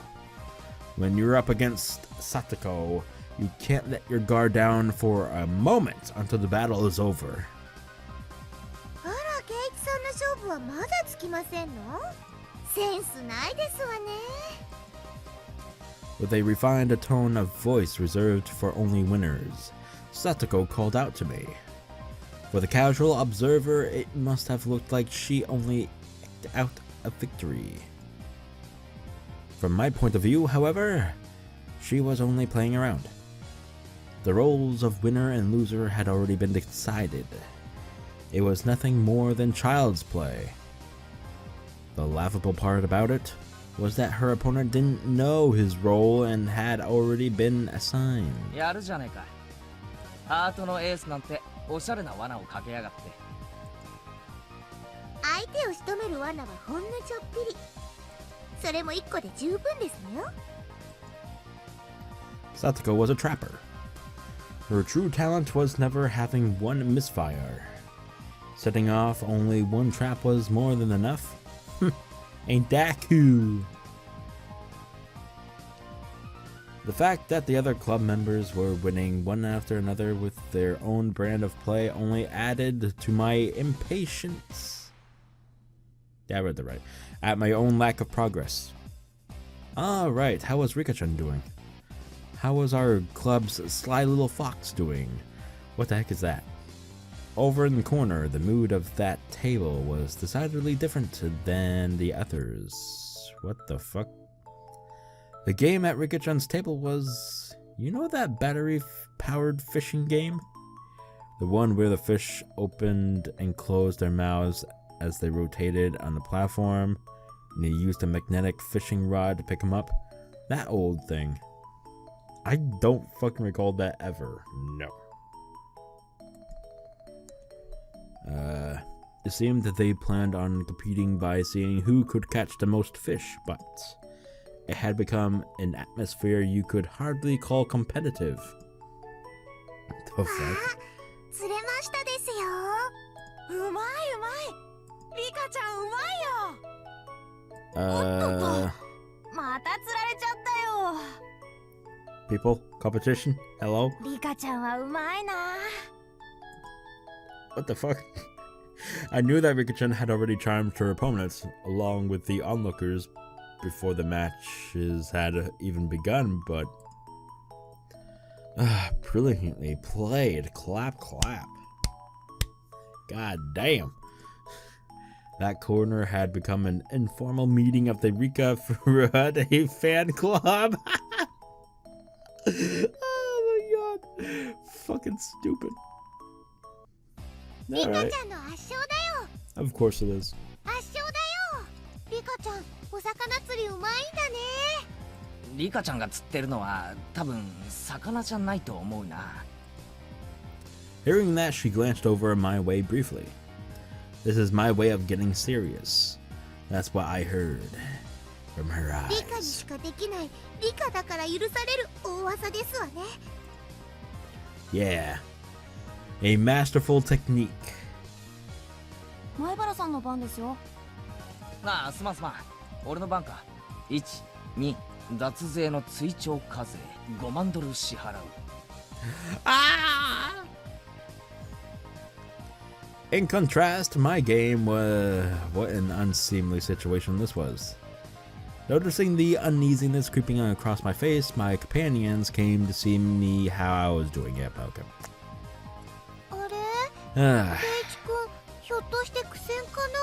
When you're up against Satoko, you can't let your guard down for a moment until the battle is over. With a refined tone of voice reserved for only winners, Satoko called out to me. For the casual observer, it must have looked like she only eked out a victory. From my point of view, however, she was only playing around. The roles of winner and loser had already been decided. It was nothing more than child's play. The laughable part about it was that her opponent didn't know his role and had already been assigned. Satoko was a trapper. Her true talent was never having one misfire. Setting off only one trap was more than enough. Ain't that cool? The fact that the other club members were winning one after another with their own brand of play only added to my impatience. Yeah, I read that right. At my own lack of progress. Right, how was Rika-chan doing? How was our club's sly little fox doing? What the heck is that? Over in the corner, the mood of that table was decidedly different than the others. What the fuck? The game at Rika-chan's table was... You know that battery-powered fishing game? The one where the fish opened and closed their mouths as they rotated on the platform, and you used a magnetic fishing rod to pick them up? That old thing. I don't fucking recall that ever. No. It seemed that they planned on competing by seeing who could catch the most fish, but it had become an atmosphere you could hardly call competitive. The fuck? People? Competition? Hello? What the fuck? I knew that Rika-chan had already charmed her opponents, along with the onlookers, before the matches had even begun, but... brilliantly played. Clap, clap. God damn. That corner had become an informal meeting of the Rika Furuta fan club. fucking stupid. リカ Alright. ちゃんの圧勝だよ。 Of course it is. 圧勝だよ。リカちゃん、お魚釣りうまいんだね。リカちゃんが釣ってるのは多分魚じゃないと思うな。 Hearing that, she glanced over my way briefly. This is my way of getting serious. That's what I heard from her リカに eyes. しかできないリカだから許される大技ですわね。 Yeah. A masterful technique. 前原さんの番ですよ。ああ、すまん。俺の番か。1、2、脱税の追徴課税5万ドル支払う。Ah! In contrast, my game was... What an unseemly situation this was. Noticing the uneasiness creeping across my face, my companions came to see me how I was doing it. Okay. あれ Ah. ケイチ君、ひょっとして苦戦かな。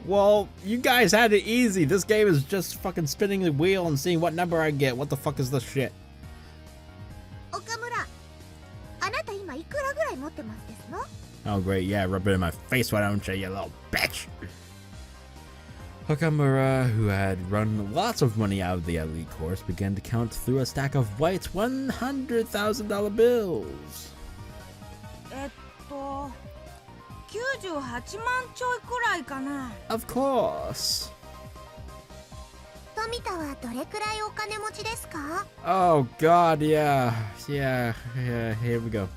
Well, you guys had it easy. This game is just fucking spinning the wheel and seeing what number I get. What the fuck is this shit? 岡村、あなた今いくらぐらい持ってますですの？ Oh, great. Yeah, rub it in my face, why don't you, you little bitch? Hakamura, who had run lots of money out of the elite course, began to count through a stack of white $100,000 bills. 98万ちょいくらいかな。 Of course. 富田はどれくらいお金持ちですか？ Oh, God, yeah. Yeah, here we go.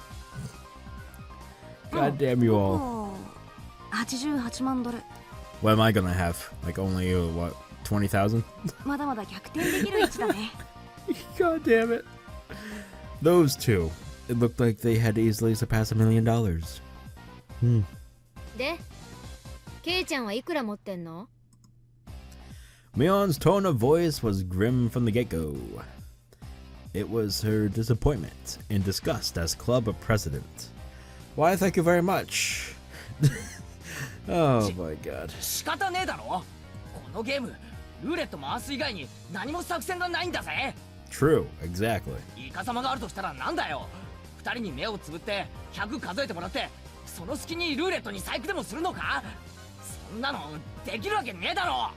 God damn you all. 88万ドル。 What am I gonna have? Like only, what, 20,000? まだまだ逆転できる位置だね。God damn it. Those two. It looked like they had easily surpassed $1 million. で、ケイちゃんはいくら持ってんの？ Mion's tone of voice was grim from the get-go. It was her disappointment and disgust as club president. Why, thank you very much. Oh my god. 仕方ねえだろ。このゲームルーレット回す以外に何も作戦がないんだぜ。 True, exactly. イカ様があるとしたらなんだよ。2人に目をつぶって100数えてもらってその隙にルーレットに細工でもするのか？そんなのできるわけねえだろ。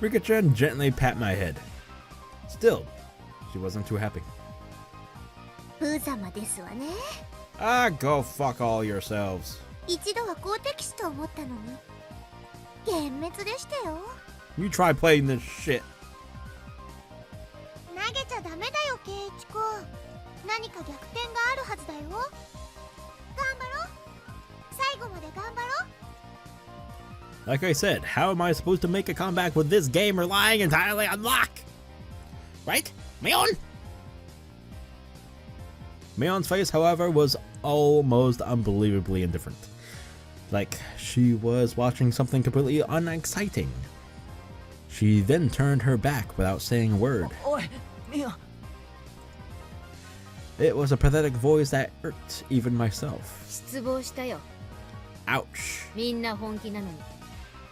Rika-chan gently pat my head. Still, she wasn't too happy. ブー様ですわね。 Ah, go fuck all yourselves. 一度は好敵手と思ったのに幻滅でしたよ。 You try playing this shit. 投げちゃダメだよケイチ君。何か逆転があるはずだよ。頑張ろう。最後まで頑張ろう。 Like I said, how am I supposed to make a comeback with this game relying entirely on luck? Right? Mion? Mion's face, however, was almost unbelievably indifferent. Like she was watching something completely unexciting. She then turned her back without saying a word. おい、ミオ。 It was a pathetic voice that irked even myself. 失望したよ。 Ouch. みんな本気なのに。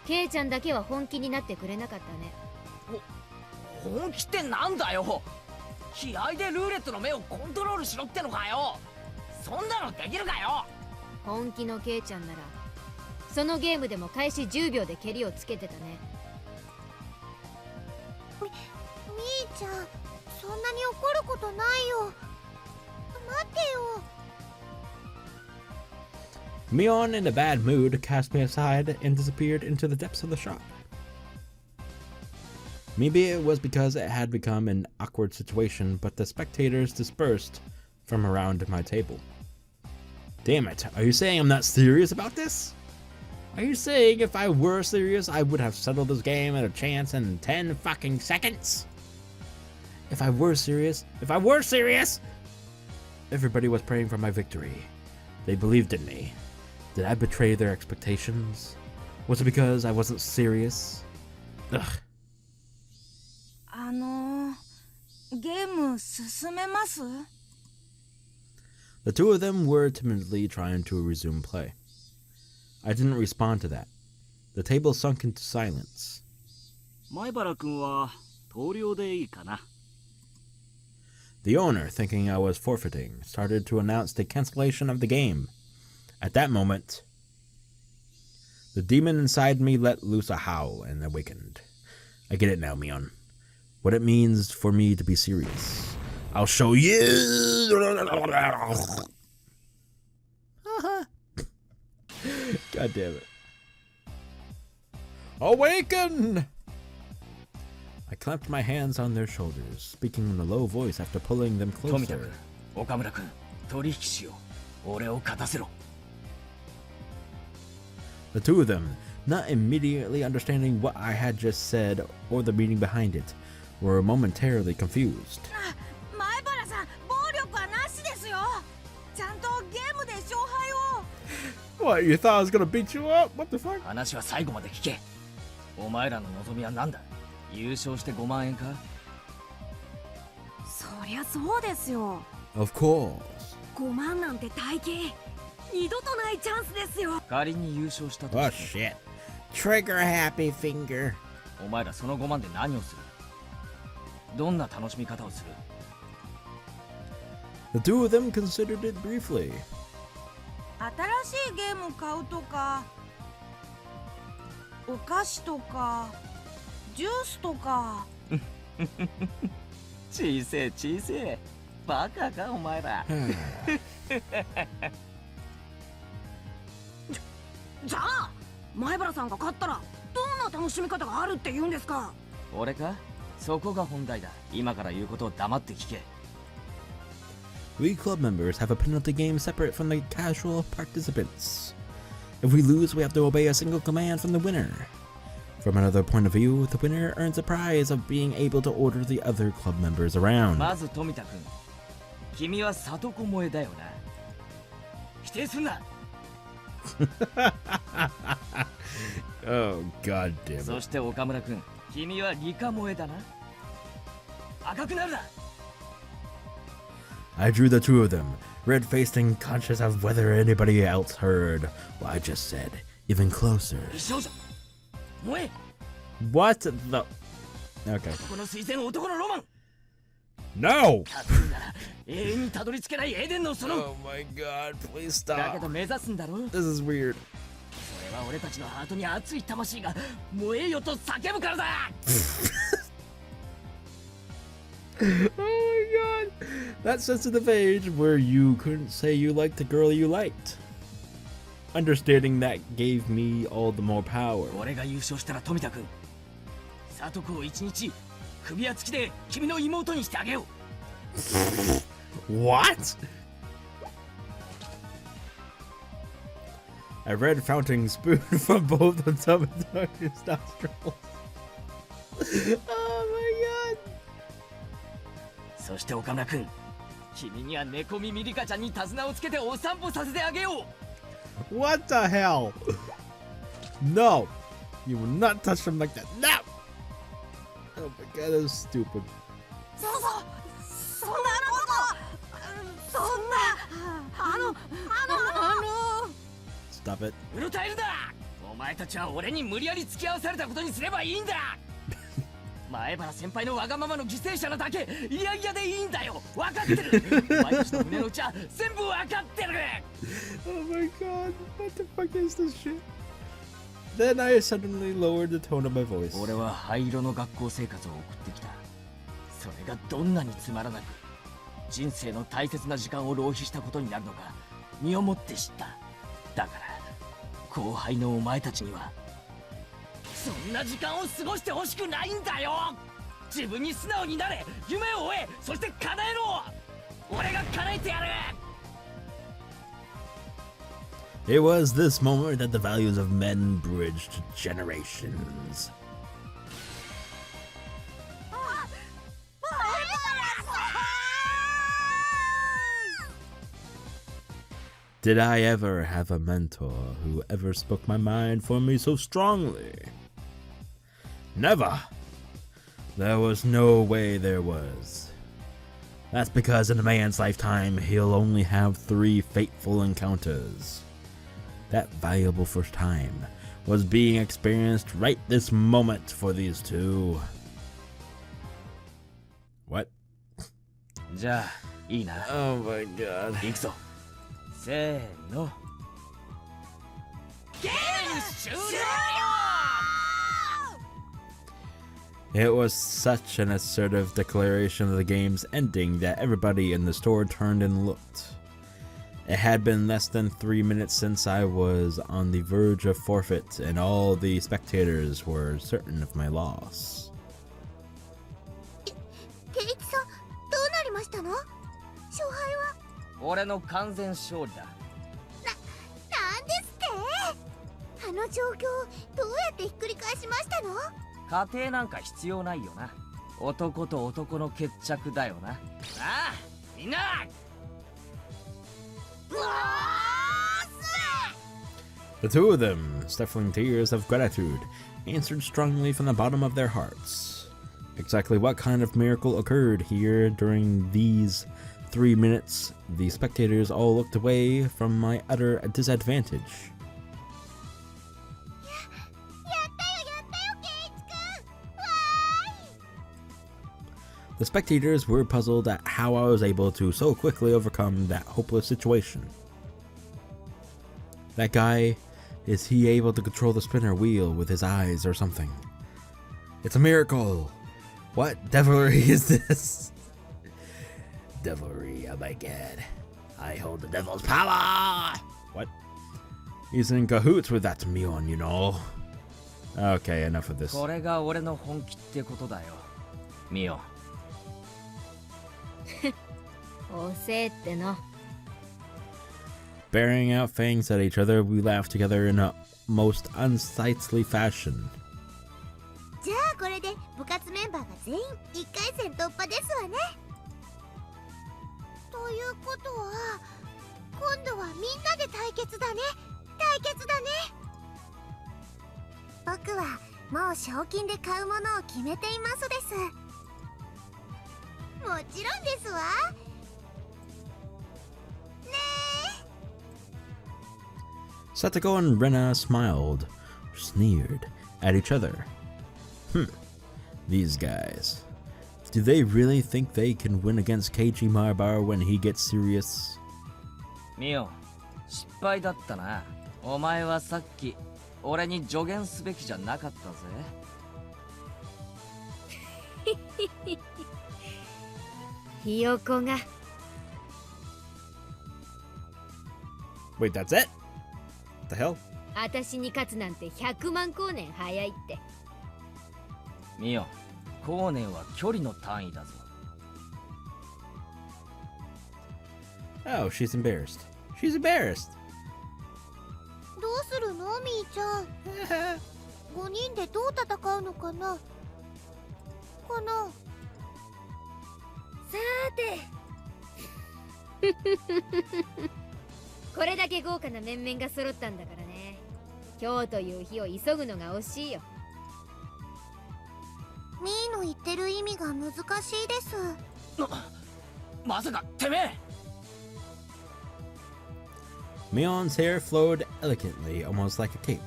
ケイちゃんだけは本気になってくれなかったね。本気ってなんだよ。気合でルーレットの目をコントロールしろってのかよ。そんなのできるかよ。本気のケイちゃんならそのゲームでも開始10秒で蹴りをつけてたね。みーちゃん、そんなに怒ることないよ。待ってよ。 Mion, in a bad mood, cast me aside and disappeared into the depths of the shop. Maybe it was because it had become an awkward situation, but the spectators dispersed from around my table. Damn it, are you saying I'm not serious about this? Are you saying if I were serious, I would have settled this game at a chance in 10 fucking seconds? If I were serious, everybody was praying for my victory. They believed in me. Did I betray their expectations? Was it because I wasn't serious? Ugh. ゲーム進めます？ The two of them were timidly trying to resume play. I didn't respond to that. The table sunk into silence. 前原君は投了でいいかな。The owner, thinking I was forfeiting, started to announce the cancellation of the game. At that moment, the demon inside me let loose a howl and awakened. I get it now, Mion. What it means for me to be serious. I'll show you. God damn it. Awaken! I clapped my hands on their shoulders, speaking in a low voice after pulling them closer. The two of them, not immediately understanding what I had just said or the meaning behind it, were momentarily confused. What, you thought I was gonna beat you up? What the fuck? 話は最後まで聞け。お前らの望みは何だ？優勝して5万円か？そりゃそうですよ。 Of course. 5万なんて大金。二度とないチャンスですよ。仮に優勝したと Oh して、 shit. Trigger happy finger. お前らその5万で何をする？どんな楽しみ方をする？ The two of them considered it briefly. 新しいゲーム買うとか、お菓子とか、ジュースとか。小せえ小せえ。バカかお前ら。じゃあ前原さんが勝ったらどんな楽しみ方があるって言うんですか？俺か？そこが本題だ。今から言うことを黙って聞け。We club members have a penalty game separate from the casual participants. If we lose, we have to obey a single command from the winner. From another point of view, the winner earns a prize of being able to order the other club members around. まず富田君、君は里子萌えだよな。否定すんな。Oh, god damn そ it. して岡村君、君は理科萌えだな。赤くなるな。 I drew the two of them, red-faced and conscious of whether anybody else heard what I just said, even closer. 美少女、萌え。 What the... Okay. この水仙男のロマン。 No! 勝つんなら永遠にたどり着けないエデンのその。 Oh my god, please だけ stop. ど目指すんだろ。 This is weird. それは俺たちのハートに熱い魂が燃えよと叫ぶからだ。Oh my god. That sensitive age where you couldn't say you liked the girl you liked. Understanding that gave me all the more power. 俺が優勝したら富田君、里子を一日首輪付きで君の妹にしてあげよう。 What? A red fountain spoon from both of Tatarigoroshi-hen's nostrils. Oh my god. そして岡村君、君には猫耳リカちゃんに手綱をつけてお散歩させてあげよう。 What the hell? No. You will not touch them like that. No. Oh my god, that was stupid. そんなこと、そんな、Stop it. うろたえるな。お前たちは俺に無理やり付き合わされたことにすればいいんだ。前原先輩のわがままの犠牲者なだけ、いやいやでいいんだよ。分かってる。お前たちの胸の内は全部分かってる。 Oh my god, what the fuck is this shit? Then I suddenly lowered the tone of my voice. 俺は灰色の学校生活を送ってきた。それがどんなにつまらなく、人生の大切な時間を浪費したことになるのか、身をもって知った。だから、後輩のお前たちには、そんな時間を過ごしてほしくないんだよ。自分に素直になれ、夢を追え、そして叶えろ。俺が叶えてやる。 It was this moment that the values of men bridged generations. Did I ever have a mentor who ever spoke my mind for me so strongly? Never. There was no way there was. That's because in a man's lifetime, he'll only have 3 fateful encounters. That valuable first time was being experienced right this moment for these two. What? じゃあいいな。 Oh my god. 行くぞ。せーの。ゲーム終了。 It was such an assertive declaration of the game's ending that everybody in the store turned and looked. It had been less than 3 minutes since I was on the verge of forfeit, and all the spectators were certain of my loss. ケイイチさん、どうなりましたの？勝敗は？俺の完全勝利だ。なんですって？あの状況、どうやってひっくり返しましたの？家庭なんか必要ないよな。男と男の決着だよな。ああ、みんな。 The two of them, stifling tears of gratitude, answered strongly from the bottom of their hearts. Exactly what kind of miracle occurred here during these 3 minutes, the spectators all looked away from my utter disadvantage. The spectators were puzzled at how I was able to so quickly overcome that hopeless situation. That guy, is he able to control the spinner wheel with his eyes or something? It's a miracle! What devilry is this? Devilry, oh my god. I hold the devil's power! What? He's in cahoots with that Mion, you know. Okay, enough of this. これが俺の本気ってことだよ。ミオ。遅えっての。 Bearing out fangs at each other, we laughed together in a most unsightly fashion. じゃあこれで部活メンバーが全員1回戦突破ですわね。ということは、今度はみんなで対決だね。対決だね。僕はもう賞金で買うものを決めていますです。もちろんですわ。 Satoko and Rena smiled, sneered at each other. These guys. Do they really think they can win against Keiichi Maebara when he gets serious? ミオ、失敗だったな。お前はさっき俺に助言すべきじゃなかったぜ。ひよこが。 Wait, that's it? What the hell? 私に勝つなんて100万光年早いって。ミオ、光年は距離の単位だぞ。 Oh, she's embarrassed. She's embarrassed. どうするのみーちゃん。5人でどう戦うのかな。この。さーて。これだけ豪華な面々が揃ったんだからね。今日という日を急ぐのが惜しいよ。ミーの言ってる意味が難しいです。まさかてめえ。 Mion's hair flowed elegantly, almost like a cape,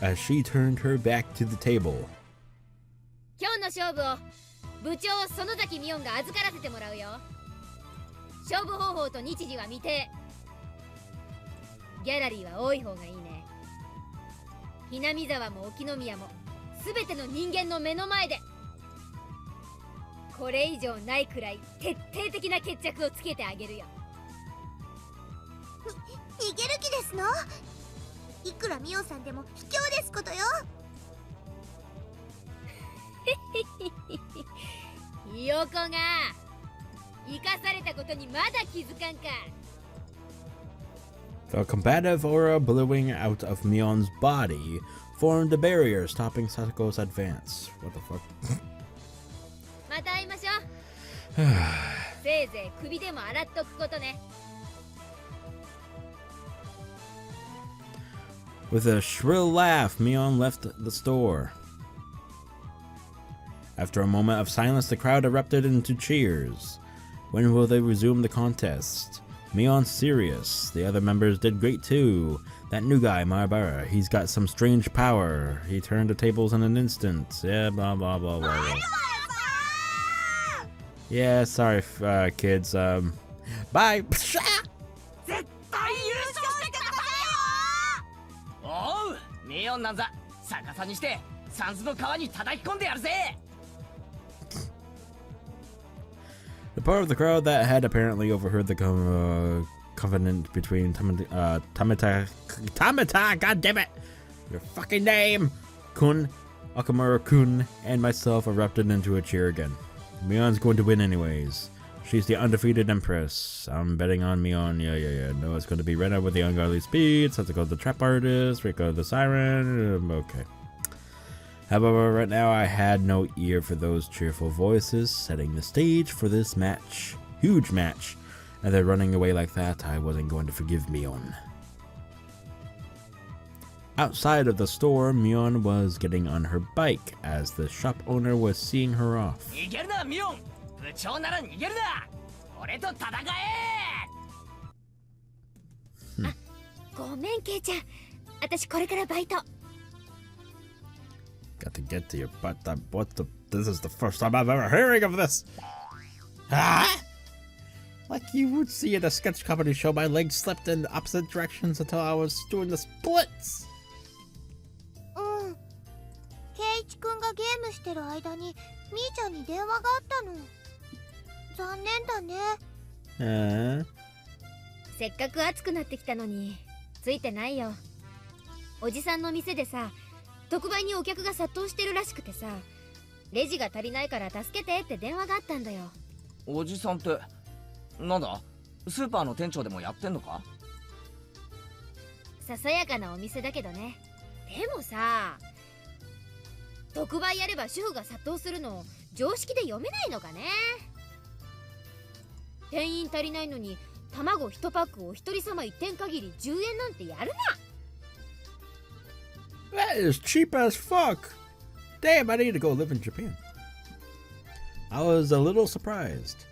as she turned her back to the table. 今日の勝負を部長園崎ミオンが預からせてもらうよ。勝負方法と日時は未定。ギャラリーは多い方がいいね。hinamizawaも沖宮も全ての人間の目の前で。これ以上ないくらい徹底的な決着をつけてあげるよ。逃げる気ですの？いくらミオさんでも卑怯ですことよ。ひよこが生かされたことにまだ気づかんか。 The combative aura billowing out of Mion's body formed a barrier stopping Satoko's advance. What the fuck? また会いましょう。せいぜい首でも洗っとくことね。 With a shrill laugh, Mion left the store. After a moment of silence, the crowd erupted into cheers. When will they resume the contest? Mion's serious. The other members did great too. That new guy, Maebara, he's got some strange power. He turned the tables in an instant. Yeah, blah blah blah blah. blah. Yeah, sorry, kids. Bye. 絶対優勝してくださいよ。おう、ミオンなんざ逆さにしてサンズの川に叩き込んでやるぜ。 The part of the crowd that had apparently overheard the covenant between Tamata, god damn it, your fucking name, Kun, Akamura-kun, and myself erupted into a cheer again. Mion's going to win anyways. She's the undefeated empress. I'm betting on Mion. Yeah. No, it's going to be Rena with the ungodly speed. Satsuko the trap artist. Riko the siren. Okay. However, right now I had no ear for those cheerful voices, setting the stage for this match. Huge match. And they're running away like that, I wasn't going to forgive Mion. Outside of the store, Mion was getting on her bike as the shop owner was seeing her off. 逃げるな、ミオン。部長なら逃げるな。俺と戦え。ごめんケイちゃん、私これからバイト。Got to get to your butt. This is the first time I've ever hearing of this. Ah! Like you would see in a sketch comedy show, my legs slipped in opposite directions until I was doing the splits. ケイイチくんがゲームしてる間にみーちゃんに電話があったの。残念だね。せっかく暑くなってきたのについてないよ。おじさんの店でさ、特売にお客が殺到してるらしくてさ、レジが足りないから助けてって電話があったんだよ。おじさんってなんだ、スーパーの店長でもやってんのか。ささやかなお店だけどね。でもさ、特売やれば主婦が殺到するの常識で読めないのかね。店員足りないのに卵1パックを一人様1点限り10円なんてやるな。 That is cheap as fuck. Damn, I need to go live in Japan. I was a little surprised.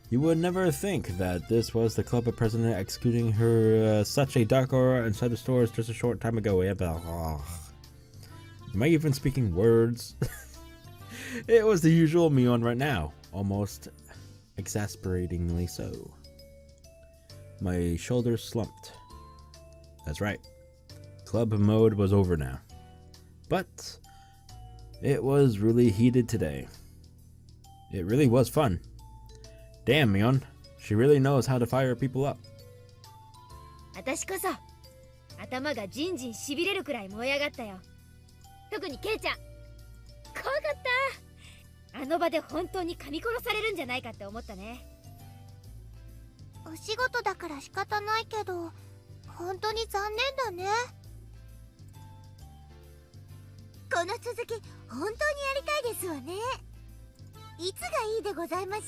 You would never think that this was the club president executing her such a dark aura inside the stores just a short time ago. Am I even speaking words? It was the usual Mion right now, almost exasperatingly so. My shoulders slumped. That's right. Club mode was over now. But it was really heated today. It really was fun. Damn, Mion. She really knows how to fire people up. 私こそ頭がジンジンしびれるくらい燃え上がったよ。特にケイちゃん、怖かった。あの場で本当に噛み殺されるんじゃないかって思ったね。お仕事だから仕方ないけど、本当に残念だね。この続き本当にやりたいですわね。いつがいいでございましょ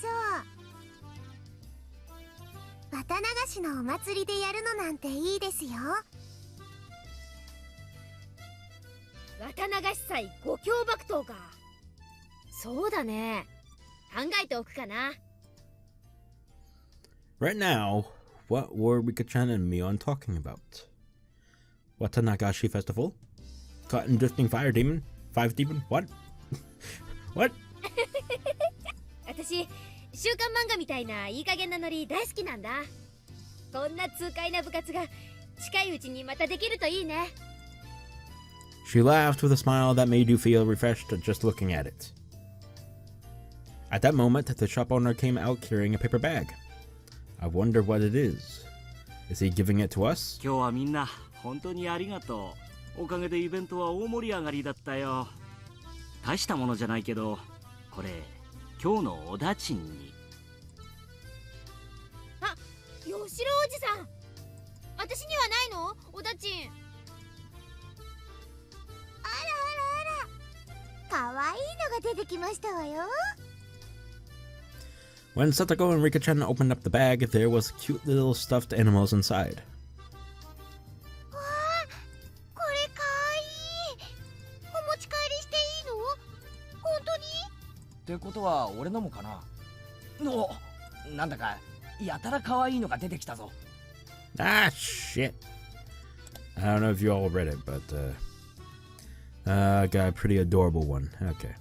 う。綿流しのお祭りでやるのなんていいですよ。綿流し祭五強爆闘か。そうだね。考えておくかな。Right now, what were Rika-chan and Mion talking about? Watanagashi Festival? Cotton drifting fire demon? Five demon? What? What? 私、週刊漫画みたいないい加減なノリ大好きなんだ。こんな痛快な部活が近いうちにまたできるといいね。She laughed with a smile that made you feel refreshed just looking at it. At that moment, the shop owner came out carrying a paper bag. I wonder what it is. Is he giving it to us? 今日はみんな本当にありがとう。おかげでイベントは大盛り上がりだったよ。大したものじゃないけど、これ今日のおだちんに。あ、吉郎おじさん。私にはないの？おだちん。かわいいのが出てきましたわよ。When Satoko and Rika-chan opened up the bag, there was cute little stuffed animals inside. わあ、これかわいい。お持ち帰りしていいの？本当に？ってことは俺のもかな。なんだかやたら可愛いのが出てきたぞ。Ah, shit. I don't know if you all read it, but I got a pretty adorable one. Okay.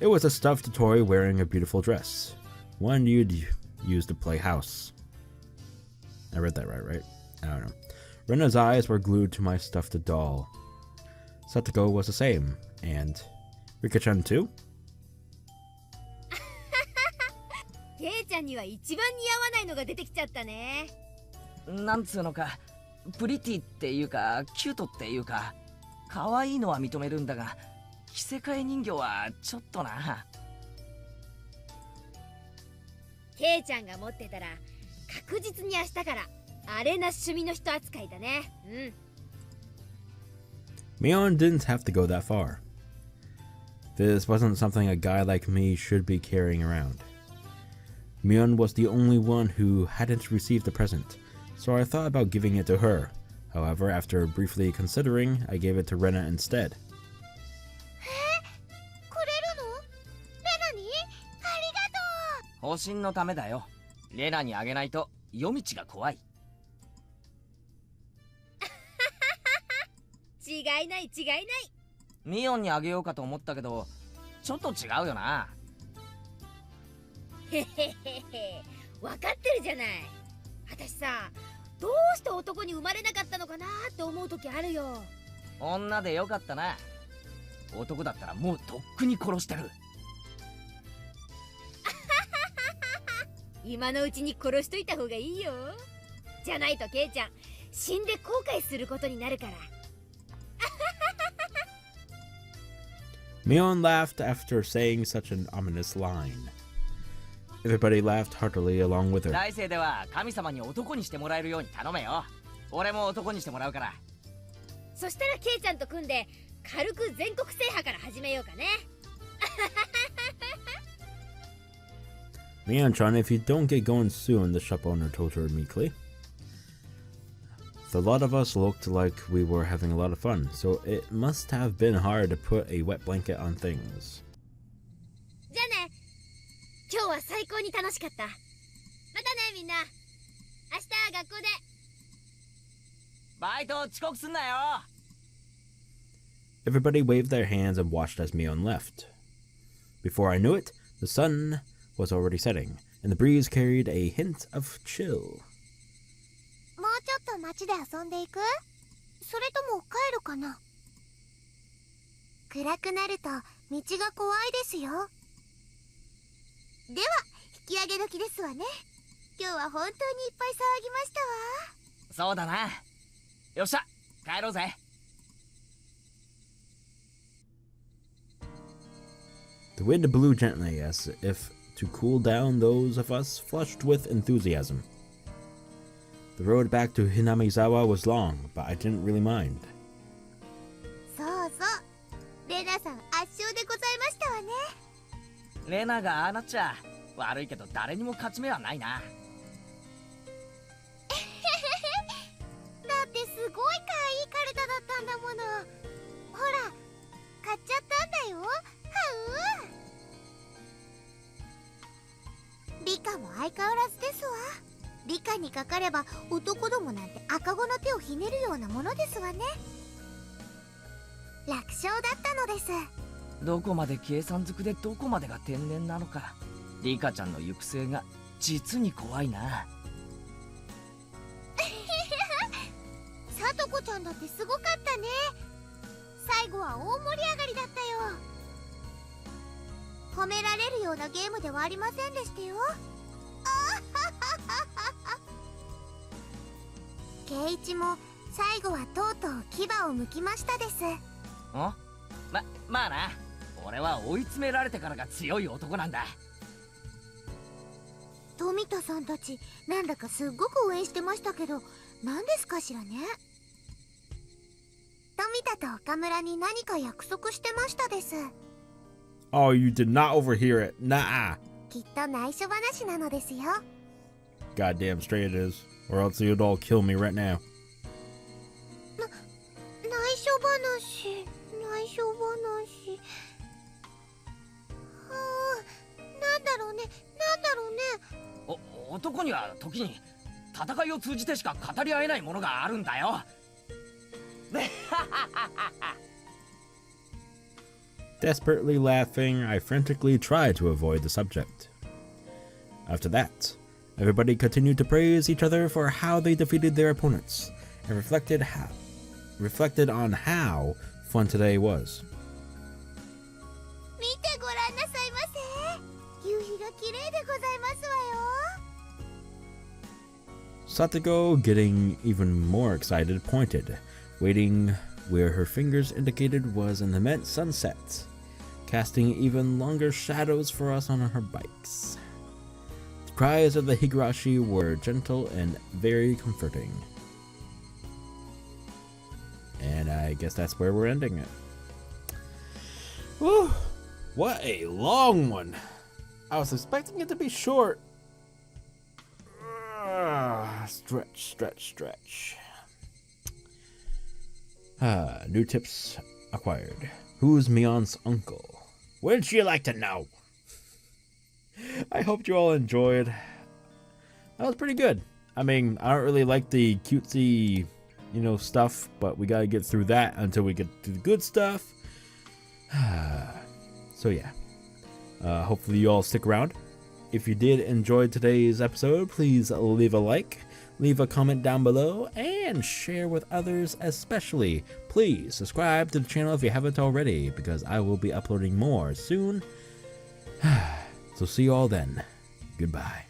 It was a stuffed toy wearing a beautiful dress, one you'd use to play house. I read that right? I don't know. Rena's eyes were glued to my stuffed doll. Satoko was the same, and Rika-chan too? ケイちゃんには一番似合わないのが出てきちゃったね。なんつうのか、プリティっていうかキュートっていうか、可愛いのは認めるんだが、着せ替え人形はちょっとな。ケイちゃんが持ってたら確実に明日からあれな趣味の人扱いだね。Mion didn't have to go that far. This wasn't something a guy like me should be carrying around. Mion was the only one who hadn't received a present, so I thought about giving it to her. However, after briefly considering, I gave it to Rena instead. くれるの？レナに？ありがとう。保身のためだよ。レナにあげないと夜道が怖い。違いない違いない。ミオンにあげようかと思ったけど、ちょっと違うよな。へへへへ、分かってるじゃない。私さ、どうして男に生まれなかったのかなって思う時あるよ。女でよかったな。男だったらもうとっくに殺してる。今のうちに殺しといた方がいいよ。じゃないとケイちゃん死んで後悔することになるから。Mion laughed after saying such an ominous line. Everybody laughed heartily along with her. 来世では神様に男にしてもらえるように頼めよ。俺も男にしてもらうから。そしたらケイちゃんと組んで軽く全国制覇から始めようかね。Mion-chan, if you don't get going soon, the shop owner told her meekly. The lot of us looked like we were having a lot of fun, so it must have been hard to put a wet blanket on things. じゃあね。今日は最高に楽しかった。またねみんな。明日学校で。バイト遅刻すんなよ。Everybody waved their hands and watched as Mion left. Before I knew it, the sun was already setting, and the breeze carried a hint of chill. もうちょっと街で遊んでいく？それとも帰るかな？暗くなると道が怖いですよ。では引き上げ時ですわね。今日は本当にいっぱい騒ぎましたわ。そうだな。よっしゃ、帰ろうぜ。The wind blew gently as if to cool down those of us flushed with enthusiasm. The road back to Hinamizawa was long, but I didn't really mind. そうそう、レナさん圧勝でございましたわね。レナがああなっちゃ悪いけど誰にも勝ち目はないな。だってすごい可愛いカルタだったんだもの。ほら買っちゃったんだよ。はう。リカも相変わらずですわ。リカにかかれば男どもなんて赤子の手をひねるようなものですわね。楽勝だったのです。どこまで計算づくでどこまでが天然なのか、リカちゃんの行く末が実に怖いな。さとこちゃんだってすごかったね。最後は大盛り上がりだったよ。褒められるようなゲームではありませんでしたよ。ケイチも最後はとうとう牙を剥きましたです。まあな、俺は追い詰められてからが強い男なんだ。富田さんたちなんだかすっごく応援してましたけど、何ですかしらね。富田と岡村に何か約束してましたです。Oh, you did not overhear it. Nah. きっと内緒話なのですよ。Goddamn straight it is. Or else you'd all kill me right now. 内緒話。なんだろうね。男には時に戦いを通じてしか語り合えないものがあるんだよ。Desperately laughing, I frantically tried to avoid the subject. After that, everybody continued to praise each other for how they defeated their opponents, and reflected on how fun today was. 見てごらんなさいませ。夕日が綺麗でございますわよ。 Satoko, getting even more excited, pointed, waiting where her fingers indicated was an immense sunset, casting even longer shadows for us on her bikes. The cries of the Higurashi were gentle and very comforting. And I guess that's where we're ending it. Whew, what a long one. I was expecting it to be short. Stretch. New tips acquired. Who's Mion's uncle? Wouldn't you like to know? I hope you all enjoyed. That was pretty good. I mean, I don't really like the cutesy, stuff, but we gotta get through that until we get to the good stuff. So yeah. Hopefully you all stick around. If you did enjoy today's episode, please leave a like, leave a comment down below, and share with others especially. Please subscribe to the channel if you haven't already, because I will be uploading more soon. So see you all then. Goodbye.